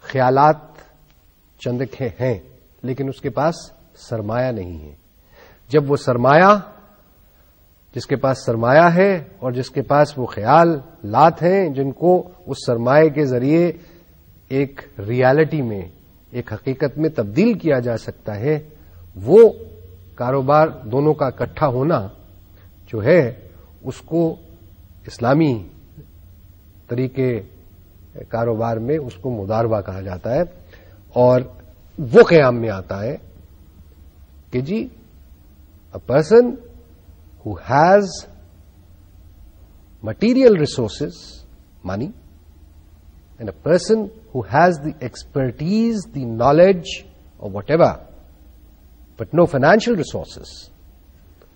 خیالات چند ہیں لیکن اس کے پاس سرمایہ نہیں ہے. جب وہ سرمایہ, جس کے پاس سرمایہ ہے اور جس کے پاس وہ خیالات ہیں جن کو اس سرمایہ کے ذریعے ایک ریالٹی میں, ایک حقیقت میں تبدیل کیا جا سکتا ہے, وہ کاروبار دونوں کا اکٹھا ہونا جو ہے اس کو اسلامی طریقے کاروبار میں اس کو مضاربہ کہا جاتا ہے. اور وہ قیام میں آتا ہے کہ جی a person who has material resources, money, and a person who has the expertise, the knowledge, or whatever, but no financial resources,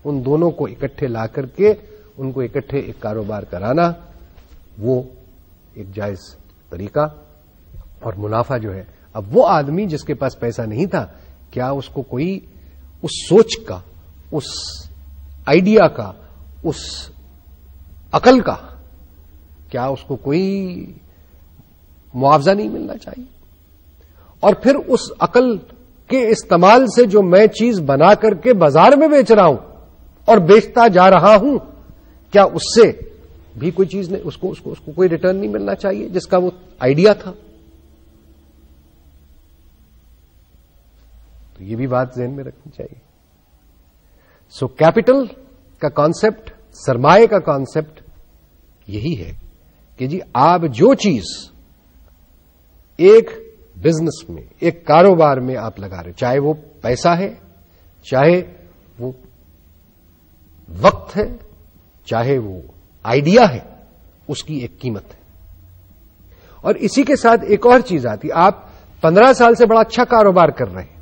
ان دونوں کو اکٹھے لا کر کے ان کو اکٹھے ایک کاروبار کرانا, وہ ایک جائز طریقہ. اور منافع جو ہے, اب وہ آدمی جس کے پاس پیسہ نہیں تھا, کیا اس کو کوئی اس سوچ کا, اس آئیڈیا کا, اس عقل کا, کیا اس کو کوئی معاوضہ نہیں ملنا چاہیے؟ اور پھر اس عقل کے استعمال سے جو میں چیز بنا کر کے بازار میں بیچ رہا ہوں اور بیچتا جا رہا ہوں, کیا اس سے بھی کوئی چیز نہیں, اس کو کوئی ریٹرن نہیں ملنا چاہیے جس کا وہ آئیڈیا تھا؟ تو یہ بھی بات ذہن میں رکھنی چاہیے. سو کیپٹل کا کانسیپٹ, سرمایہ کا کانسیپٹ یہی ہے کہ جی آپ جو چیز ایک بزنس میں, ایک کاروبار میں آپ لگا رہے, چاہے وہ پیسہ ہے, چاہے وہ وقت ہے, چاہے وہ آئیڈیا ہے, اس کی ایک قیمت ہے. اور اسی کے ساتھ ایک اور چیز آتی, آپ 15 سال سے بڑا اچھا کاروبار کر رہے ہیں,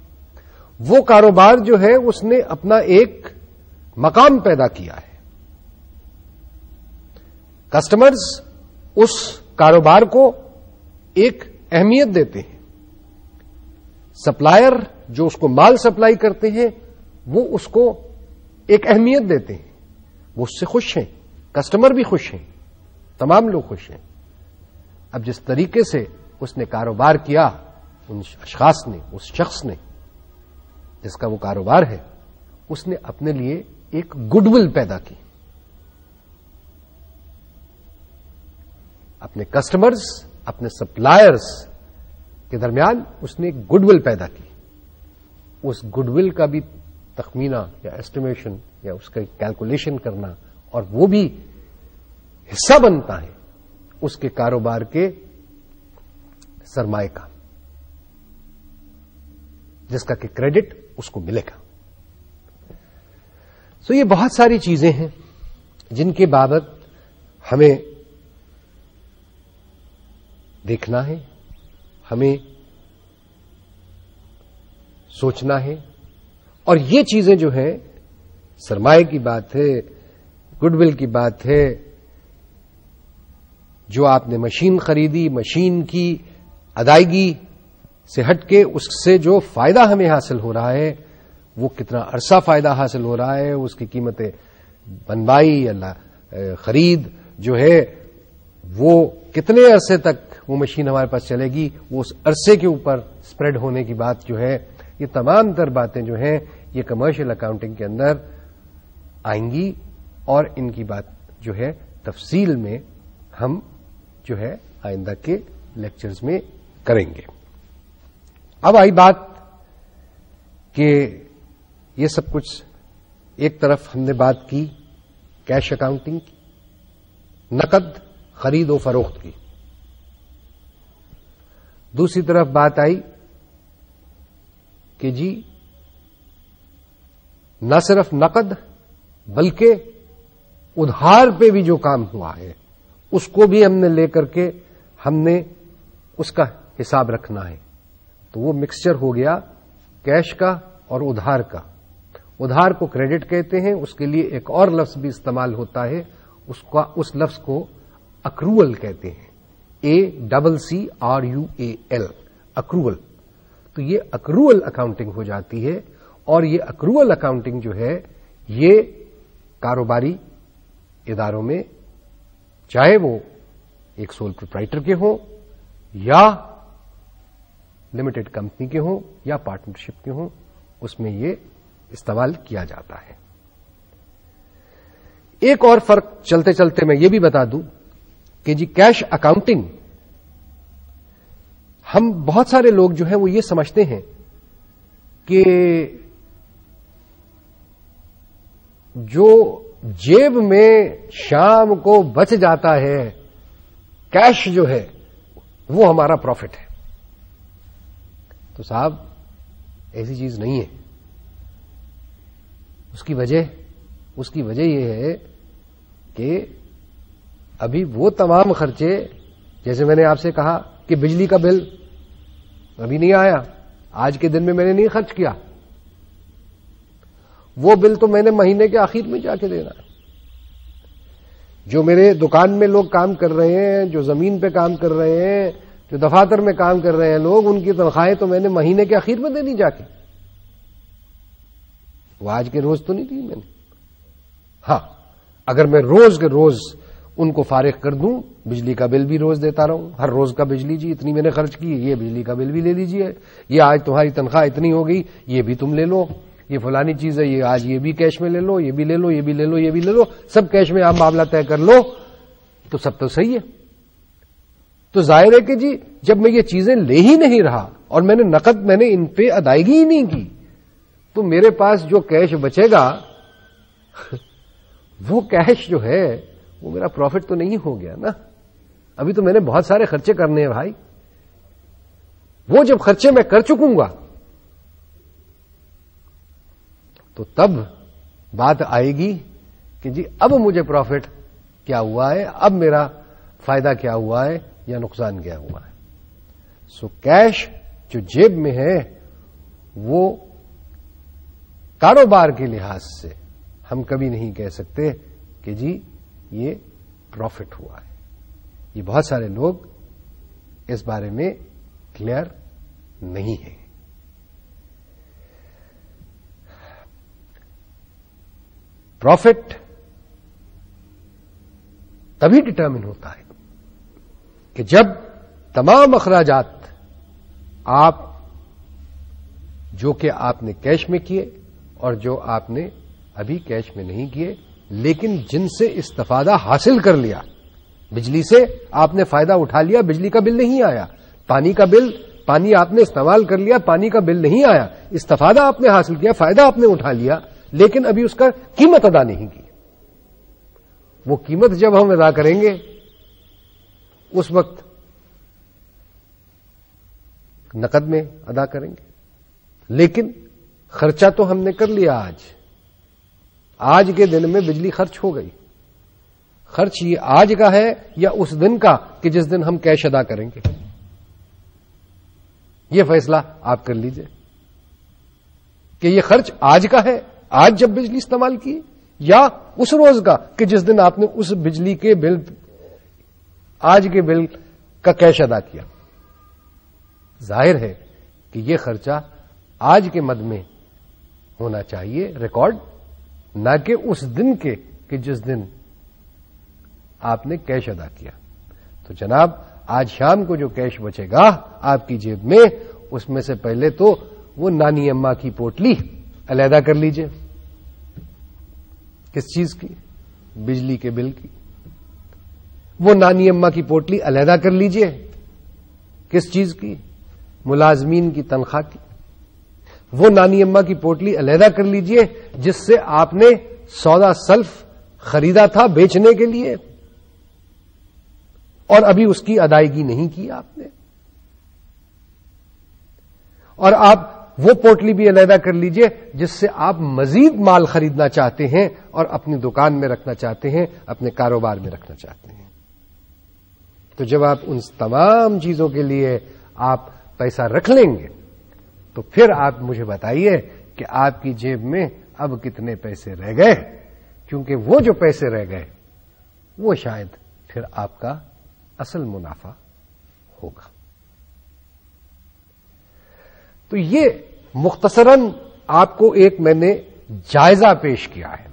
وہ کاروبار جو ہے اس نے اپنا ایک مقام پیدا کیا ہے. کسٹمرز اس کاروبار کو ایک اہمیت دیتے ہیں, سپلائر جو اس کو مال سپلائی کرتے ہیں وہ اس کو ایک اہمیت دیتے ہیں, وہ اس سے خوش ہیں, کسٹمر بھی خوش ہیں, تمام لوگ خوش ہیں. اب جس طریقے سے اس نے کاروبار کیا, ان اشخاص نے, اس شخص نے جس کا وہ کاروبار ہے, اس نے اپنے لیے ایک گڈ ول پیدا کی. اپنے کسٹمرز, اپنے سپلائرز کے درمیان اس نے ایک گڈ ول پیدا کی. اس گڈ ول کا بھی تخمینہ یا ایسٹیمیشن یا اس کا کیلکولیشن کرنا, اور وہ بھی حصہ بنتا ہے اس کے کاروبار کے سرمایہ کا, جس کا کہ کریڈٹ اس کو ملے گا. سو یہ بہت ساری چیزیں ہیں جن کے بابت ہمیں دیکھنا ہے, ہمیں سوچنا ہے. اور یہ چیزیں جو ہیں سرمایہ کی بات ہے, گڈ ول کی بات ہے, جو آپ نے مشین خریدی, مشین کی ادائیگی سے ہٹ کے اس سے جو فائدہ ہمیں حاصل ہو رہا ہے وہ کتنا عرصہ فائدہ حاصل ہو رہا ہے, اس کی قیمتیں بنوائی یا خرید جو ہے وہ کتنے عرصے تک وہ مشین ہمارے پاس چلے گی, وہ اس عرصے کے اوپر اسپریڈ ہونے کی بات جو ہے, یہ تمام تر باتیں جو ہیں یہ کمرشل اکاؤنٹنگ کے اندر آئیں گی اور ان کی بات جو ہے تفصیل میں ہم جو ہے آئندہ کے لیکچرز میں کریں گے. اب آئی بات کہ یہ سب کچھ ایک طرف ہم نے بات کی کیش اکاؤنٹنگ کی, نقد خرید و فروخت کی, دوسری طرف بات آئی کہ جی نہ صرف نقد بلکہ ادھار پہ بھی جو کام ہوا ہے اس کو بھی ہم نے لے کر کے ہم نے اس کا حساب رکھنا ہے. تو وہ مکسچر ہو گیا کیش کا اور ادھار کا. ادھار کو کریڈٹ کہتے ہیں, اس کے لیے ایک اور لفظ بھی استعمال ہوتا ہے, اس لفظ کو اکروول کہتے ہیں, ACCRUAL, اکروول. تو یہ اکروول اکاؤنٹنگ ہو جاتی ہے, اور یہ اکروول اکاؤنٹنگ جو ہے یہ کاروباری اداروں میں چاہے وہ ایک سول پروپرائٹر کے ہوں یا لمیٹڈ کمپنی کے ہوں یا پارٹنرشپ کے ہوں, اس میں یہ استعمال کیا جاتا ہے. ایک اور فرق چلتے چلتے میں یہ بھی بتا دوں کہ جی کیش اکاؤنٹنگ ہم بہت سارے لوگ جو ہیں وہ یہ سمجھتے ہیں کہ جو جیب میں شام کو بچ جاتا ہے کیش جو ہے وہ ہمارا پروفٹ ہے. تو صاحب ایسی چیز نہیں ہے. اس کی وجہ یہ ہے کہ ابھی وہ تمام خرچے, جیسے میں نے آپ سے کہا کہ بجلی کا بل ابھی نہیں آیا, آج کے دن میں نے نہیں خرچ کیا, وہ بل تو میں نے مہینے کے آخر میں جا کے دینا ہے. جو میرے دکان میں لوگ کام کر رہے ہیں, جو زمین پہ کام کر رہے ہیں, جو دفاتر میں کام کر رہے ہیں لوگ, ان کی تنخواہیں تو میں نے مہینے کے آخر میں دینی جا کے, وہ آج کے روز تو نہیں دی میں نے. ہاں اگر میں روز کے روز ان کو فارغ کر دوں, بجلی کا بل بھی روز دیتا رہوں, ہر روز کا بجلی جی اتنی میں نے خرچ کی, یہ بجلی کا بل بھی لے لیجیے, یہ آج تمہاری تنخواہ اتنی ہو گئی, یہ بھی تم لے لو, یہ فلانی چیز ہے, یہ آج یہ بھی کیش میں لے لو, یہ بھی لے لو, یہ بھی لے لو, یہ بھی لے لو, سب کیش میں آپ معاملہ طے کر لو, تو سب تو صحیح ہے. تو ظاہر ہے کہ جی جب میں یہ چیزیں لے ہی نہیں رہا اور میں نے ان پہ ادائیگی ہی نہیں کی, تو میرے پاس جو کیش بچے گا وہ کیش جو ہے وہ میرا پروفٹ تو نہیں ہو گیا نا. ابھی تو میں نے بہت سارے خرچے کرنے ہیں بھائی. وہ جب خرچے میں کر چکوں گا تو تب بات آئے گی کہ جی اب مجھے پروفٹ کیا ہوا ہے, اب میرا فائدہ کیا ہوا ہے یا نقصان کیا ہوا ہے. سو کیش جو جیب میں ہے وہ کاروبار کے لحاظ سے ہم کبھی نہیں کہہ سکتے کہ جی یہ پروفٹ ہوا ہے. یہ بہت سارے لوگ اس بارے میں کلیئر نہیں ہیں. پروفٹ تبھی ڈٹرمن ہوتا ہے کہ جب تمام اخراجات جو کہ آپ نے کیش میں کیے اور جو آپ نے ابھی کیش میں نہیں کیے لیکن جن سے استفادہ حاصل کر لیا, بجلی سے آپ نے فائدہ اٹھا لیا, بجلی کا بل نہیں آیا, پانی آپ نے استعمال کر لیا, پانی کا بل نہیں آیا, استفادہ آپ نے حاصل کیا, فائدہ آپ نے اٹھا لیا, لیکن ابھی اس کا قیمت ادا نہیں کی. وہ قیمت جب ہم ادا کریں گے اس وقت نقد میں ادا کریں گے, لیکن خرچہ تو ہم نے کر لیا. آج کے دن میں بجلی خرچ ہو گئی. خرچ یہ آج کا ہے یا اس دن کا کہ جس دن ہم کیش ادا کریں گے, یہ فیصلہ آپ کر لیجئے. کہ یہ خرچ آج کا ہے، آج جب بجلی استعمال کی، یا اس روز کا کہ جس دن آپ نے اس بجلی کے بل، آج کے بل کا کیش ادا کیا. ظاہر ہے کہ یہ خرچہ آج کے مد میں ہونا چاہیے ریکارڈ، نہ کہ اس دن کے کہ جس دن آپ نے کیش ادا کیا. تو جناب آج شام کو جو کیش بچے گا آپ کی جیب میں، اس میں سے پہلے تو وہ نانی اماں کی پوٹلی علیحدہ کر لیجئے. کس چیز کی؟ بجلی کے بل کی. وہ نانی اماں کی پوٹلی علیحدہ کر لیجئے. کس چیز کی؟ ملازمین کی تنخواہ کی. وہ نانی اماں کی پوٹلی علیحدہ کر لیجئے جس سے آپ نے سودا سلف خریدا تھا بیچنے کے لیے اور ابھی اس کی ادائیگی نہیں کی آپ نے. اور آپ وہ پوٹلی بھی علیحدہ کر لیجئے جس سے آپ مزید مال خریدنا چاہتے ہیں اور اپنی دکان میں رکھنا چاہتے ہیں، اپنے کاروبار میں رکھنا چاہتے ہیں. تو جب آپ ان تمام چیزوں کے لیے آپ پیسہ رکھ لیں گے تو پھر آپ مجھے بتائیے کہ آپ کی جیب میں اب کتنے پیسے رہ گئے، کیونکہ وہ جو پیسے رہ گئے وہ شاید پھر آپ کا اصل منافع ہوگا. تو یہ مختصراً آپ کو ایک میں نے جائزہ پیش کیا ہے.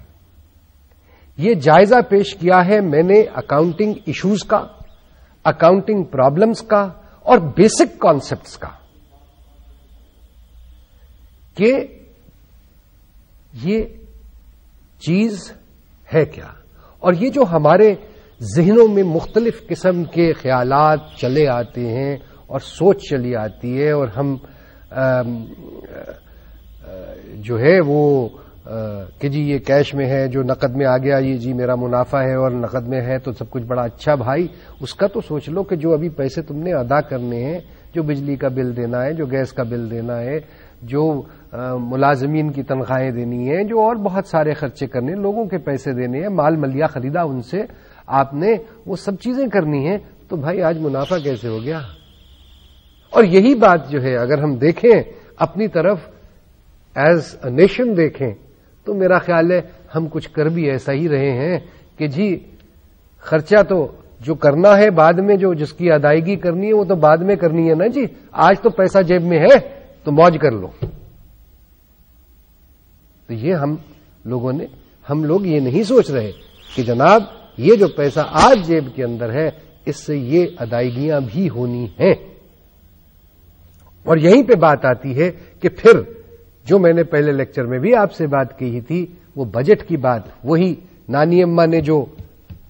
یہ جائزہ پیش کیا ہے میں نے اکاؤنٹنگ ایشوز کا، اکاؤنٹنگ پرابلمز کا اور بیسک کانسیپٹس کا، کہ یہ چیز ہے کیا. اور یہ جو ہمارے ذہنوں میں مختلف قسم کے خیالات چلے آتے ہیں اور سوچ چلی آتی ہے، اور ہم جو ہے وہ کہ جی یہ کیش میں ہے، جو نقد میں آ گیا یہ جی میرا منافع ہے، اور نقد میں ہے تو سب کچھ بڑا اچھا. بھائی اس کا تو سوچ لو کہ جو ابھی پیسے تم نے ادا کرنے ہیں، جو بجلی کا بل دینا ہے، جو گیس کا بل دینا ہے، جو ملازمین کی تنخواہیں دینی ہیں، جو اور بہت سارے خرچے کرنے، لوگوں کے پیسے دینے ہیں، مال ملیا خریدا ان سے آپ نے، وہ سب چیزیں کرنی ہیں. تو بھائی آج منافع کیسے ہو گیا؟ اور یہی بات جو ہے اگر ہم دیکھیں اپنی طرف ایز اے نیشن دیکھیں تو میرا خیال ہے ہم کچھ کر بھی ایسا ہی رہے ہیں کہ جی خرچہ تو جو کرنا ہے بعد میں، جو جس کی ادائیگی کرنی ہے وہ تو بعد میں کرنی ہے نا جی، آج تو پیسہ جیب میں ہے تو موج کر لو. تو یہ ہم لوگ یہ نہیں سوچ رہے کہ جناب یہ جو پیسہ آج جیب کے اندر ہے اس سے یہ ادائیگیاں بھی ہونی ہیں. اور یہیں پہ بات آتی ہے کہ پھر جو میں نے پہلے لیکچر میں بھی آپ سے بات کہی تھی، وہ بجٹ کی بات، وہی نانی اماں نے جو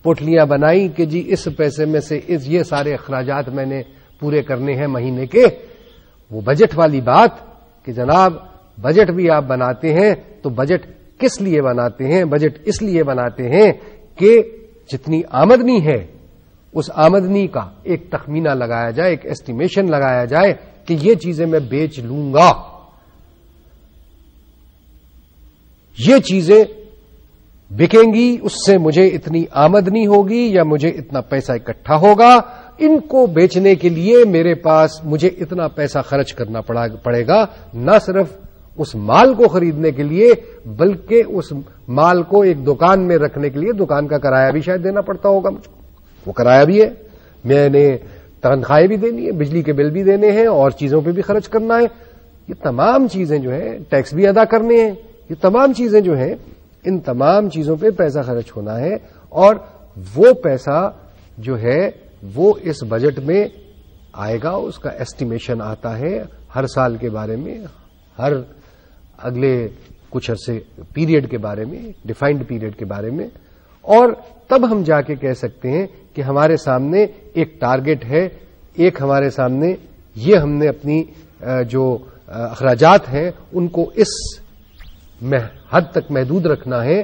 پوٹلیاں بنائی کہ جی اس پیسے میں سے یہ سارے اخراجات میں نے پورے کرنے ہیں مہینے کے، وہ بجٹ والی بات کہ جناب بجٹ بھی آپ بناتے ہیں تو بجٹ کس لیے بناتے ہیں؟ بجٹ اس لیے بناتے ہیں کہ جتنی آمدنی ہے اس آمدنی کا ایک تخمینہ لگایا جائے، ایک ایسٹیمیشن لگایا جائے کہ یہ چیزیں میں بیچ لوں گا، یہ چیزیں بکیں گی، اس سے مجھے اتنی آمدنی ہوگی یا مجھے اتنا پیسہ اکٹھا ہوگا، ان کو بیچنے کے لیے میرے پاس مجھے اتنا پیسہ خرچ کرنا پڑے گا، نہ صرف اس مال کو خریدنے کے لیے بلکہ اس مال کو ایک دکان میں رکھنے کے لیے دکان کا کرایہ بھی شاید دینا پڑتا ہوگا مجھ کو، وہ کرایہ بھی ہے، میں نے تنخواہیں بھی دینی ہے، بجلی کے بل بھی دینے ہیں اور چیزوں پہ بھی خرچ کرنا ہے، یہ تمام چیزیں جو ہیں ٹیکس بھی ادا کرنے ہیں، یہ تمام چیزیں جو ہیں ان تمام چیزوں پہ پیسہ خرچ ہونا ہے. اور وہ پیسہ جو ہے وہ اس بجٹ میں آئے گا، اس کا ایسٹیمیشن آتا ہے ہر سال کے بارے میں، ہر اگلے کچھ عرصے پیریڈ کے بارے میں، ڈیفائنڈ پیریڈ کے بارے میں، اور تب ہم جا کے کہہ سکتے ہیں کہ ہمارے سامنے ایک ٹارگٹ ہے، ایک ہمارے سامنے یہ ہم نے اپنی جو اخراجات ہیں ان کو اس حد تک محدود رکھنا ہے،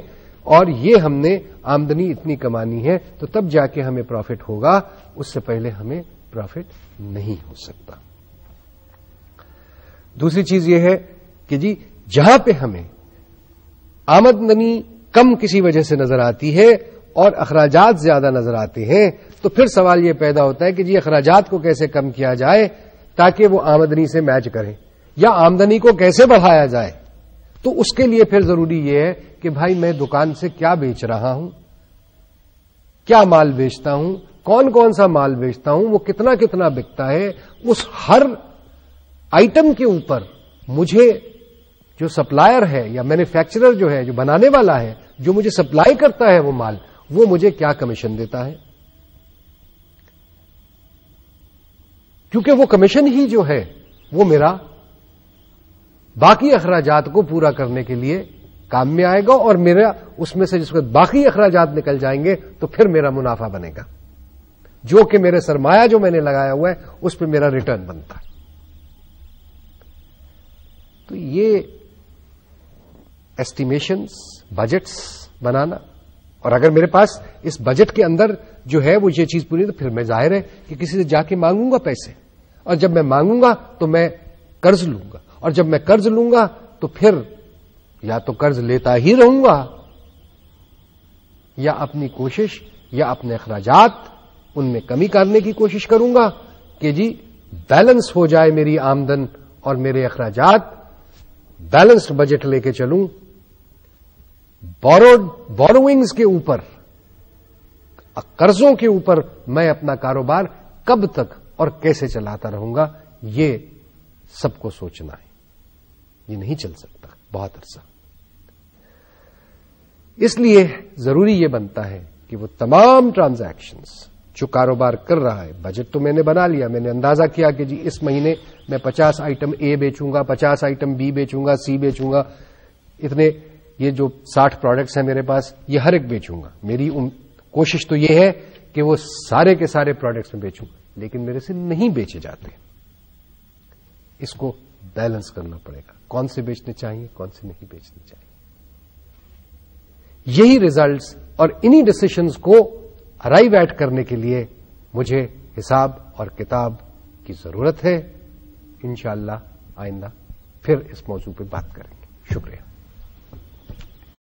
اور یہ ہم نے آمدنی اتنی کمانی ہے، تو تب جا کے ہمیں پروفٹ ہوگا، اس سے پہلے ہمیں پروفٹ نہیں ہو سکتا. دوسری چیز یہ ہے کہ جی جہاں پہ ہمیں آمدنی کم کسی وجہ سے نظر آتی ہے اور اخراجات زیادہ نظر آتے ہیں، تو پھر سوال یہ پیدا ہوتا ہے کہ جی اخراجات کو کیسے کم کیا جائے تاکہ وہ آمدنی سے میچ کریں، یا آمدنی کو کیسے بڑھایا جائے تو اس کے لیے پھر ضروری یہ ہے کہ بھائی میں دکان سے کیا بیچ رہا ہوں، کیا مال بیچتا ہوں، کون کون سا مال بیچتا ہوں، وہ کتنا کتنا بکتا ہے، اس ہر آئٹم کے اوپر مجھے جو سپلائر ہے یا مینوفیکچرر جو ہے، جو بنانے والا ہے، جو مجھے سپلائی کرتا ہے وہ مال، وہ مجھے کیا کمیشن دیتا ہے. کیونکہ وہ کمیشن ہی جو ہے وہ میرا باقی اخراجات کو پورا کرنے کے لیے کام میں آئے گا، اور میرا اس میں سے جس وقت باقی اخراجات نکل جائیں گے تو پھر میرا منافع بنے گا، جو کہ میرے سرمایہ جو میں نے لگایا ہوا ہے اس پہ میرا ریٹرن بنتا ہے. تو یہ ایسٹیمیشنز، بجٹس بنانا، اور اگر میرے پاس اس بجٹ کے اندر جو ہے وہ یہ چیز پوری، تو پھر میں ظاہر ہے کہ کسی سے جا کے مانگوں گا پیسے، اور جب میں مانگوں گا تو میں قرض لوں گا، اور جب میں قرض لوں گا تو پھر یا تو قرض لیتا ہی رہوں گا، یا اپنی کوشش یا اپنے اخراجات ان میں کمی کرنے کی کوشش کروں گا کہ جی بیلنس ہو جائے میری آمدن اور میرے اخراجات، بیلنسڈ بجٹ لے کے چلوں. بوروئنگز کے اوپر، قرضوں کے اوپر میں اپنا کاروبار کب تک اور کیسے چلاتا رہوں گا، یہ سب کو سوچنا ہے. یہ نہیں چل سکتا بہت عرصہ. اس لیے ضروری یہ بنتا ہے کہ وہ تمام ٹرانزیکشنز جو کاروبار کر رہا ہے، بجٹ تو میں نے بنا لیا، میں نے اندازہ کیا کہ جی اس مہینے میں 50 آئٹم اے بیچوں گا، 50 آئٹم بی بیچوں گا، سی بیچوں گا، اتنے یہ جو 60 پروڈکٹس ہیں میرے پاس یہ ہر ایک بیچوں گا. میری کوشش تو یہ ہے کہ وہ سارے کے سارے پروڈکٹس میں بیچوں، لیکن میرے سے نہیں بیچے جاتے. اس کو بیلنس کرنا پڑے گا، کون سے بیچنے چاہیے، کون سے نہیں بیچنے چاہیے. یہی ریزلٹس اور انہی ڈسیشنز کو ارائیو ایٹ کرنے کے لیے مجھے حساب اور کتاب کی ضرورت ہے. انشاءاللہ آئندہ پھر اس موضوع پہ بات کریں گے. شکریہ.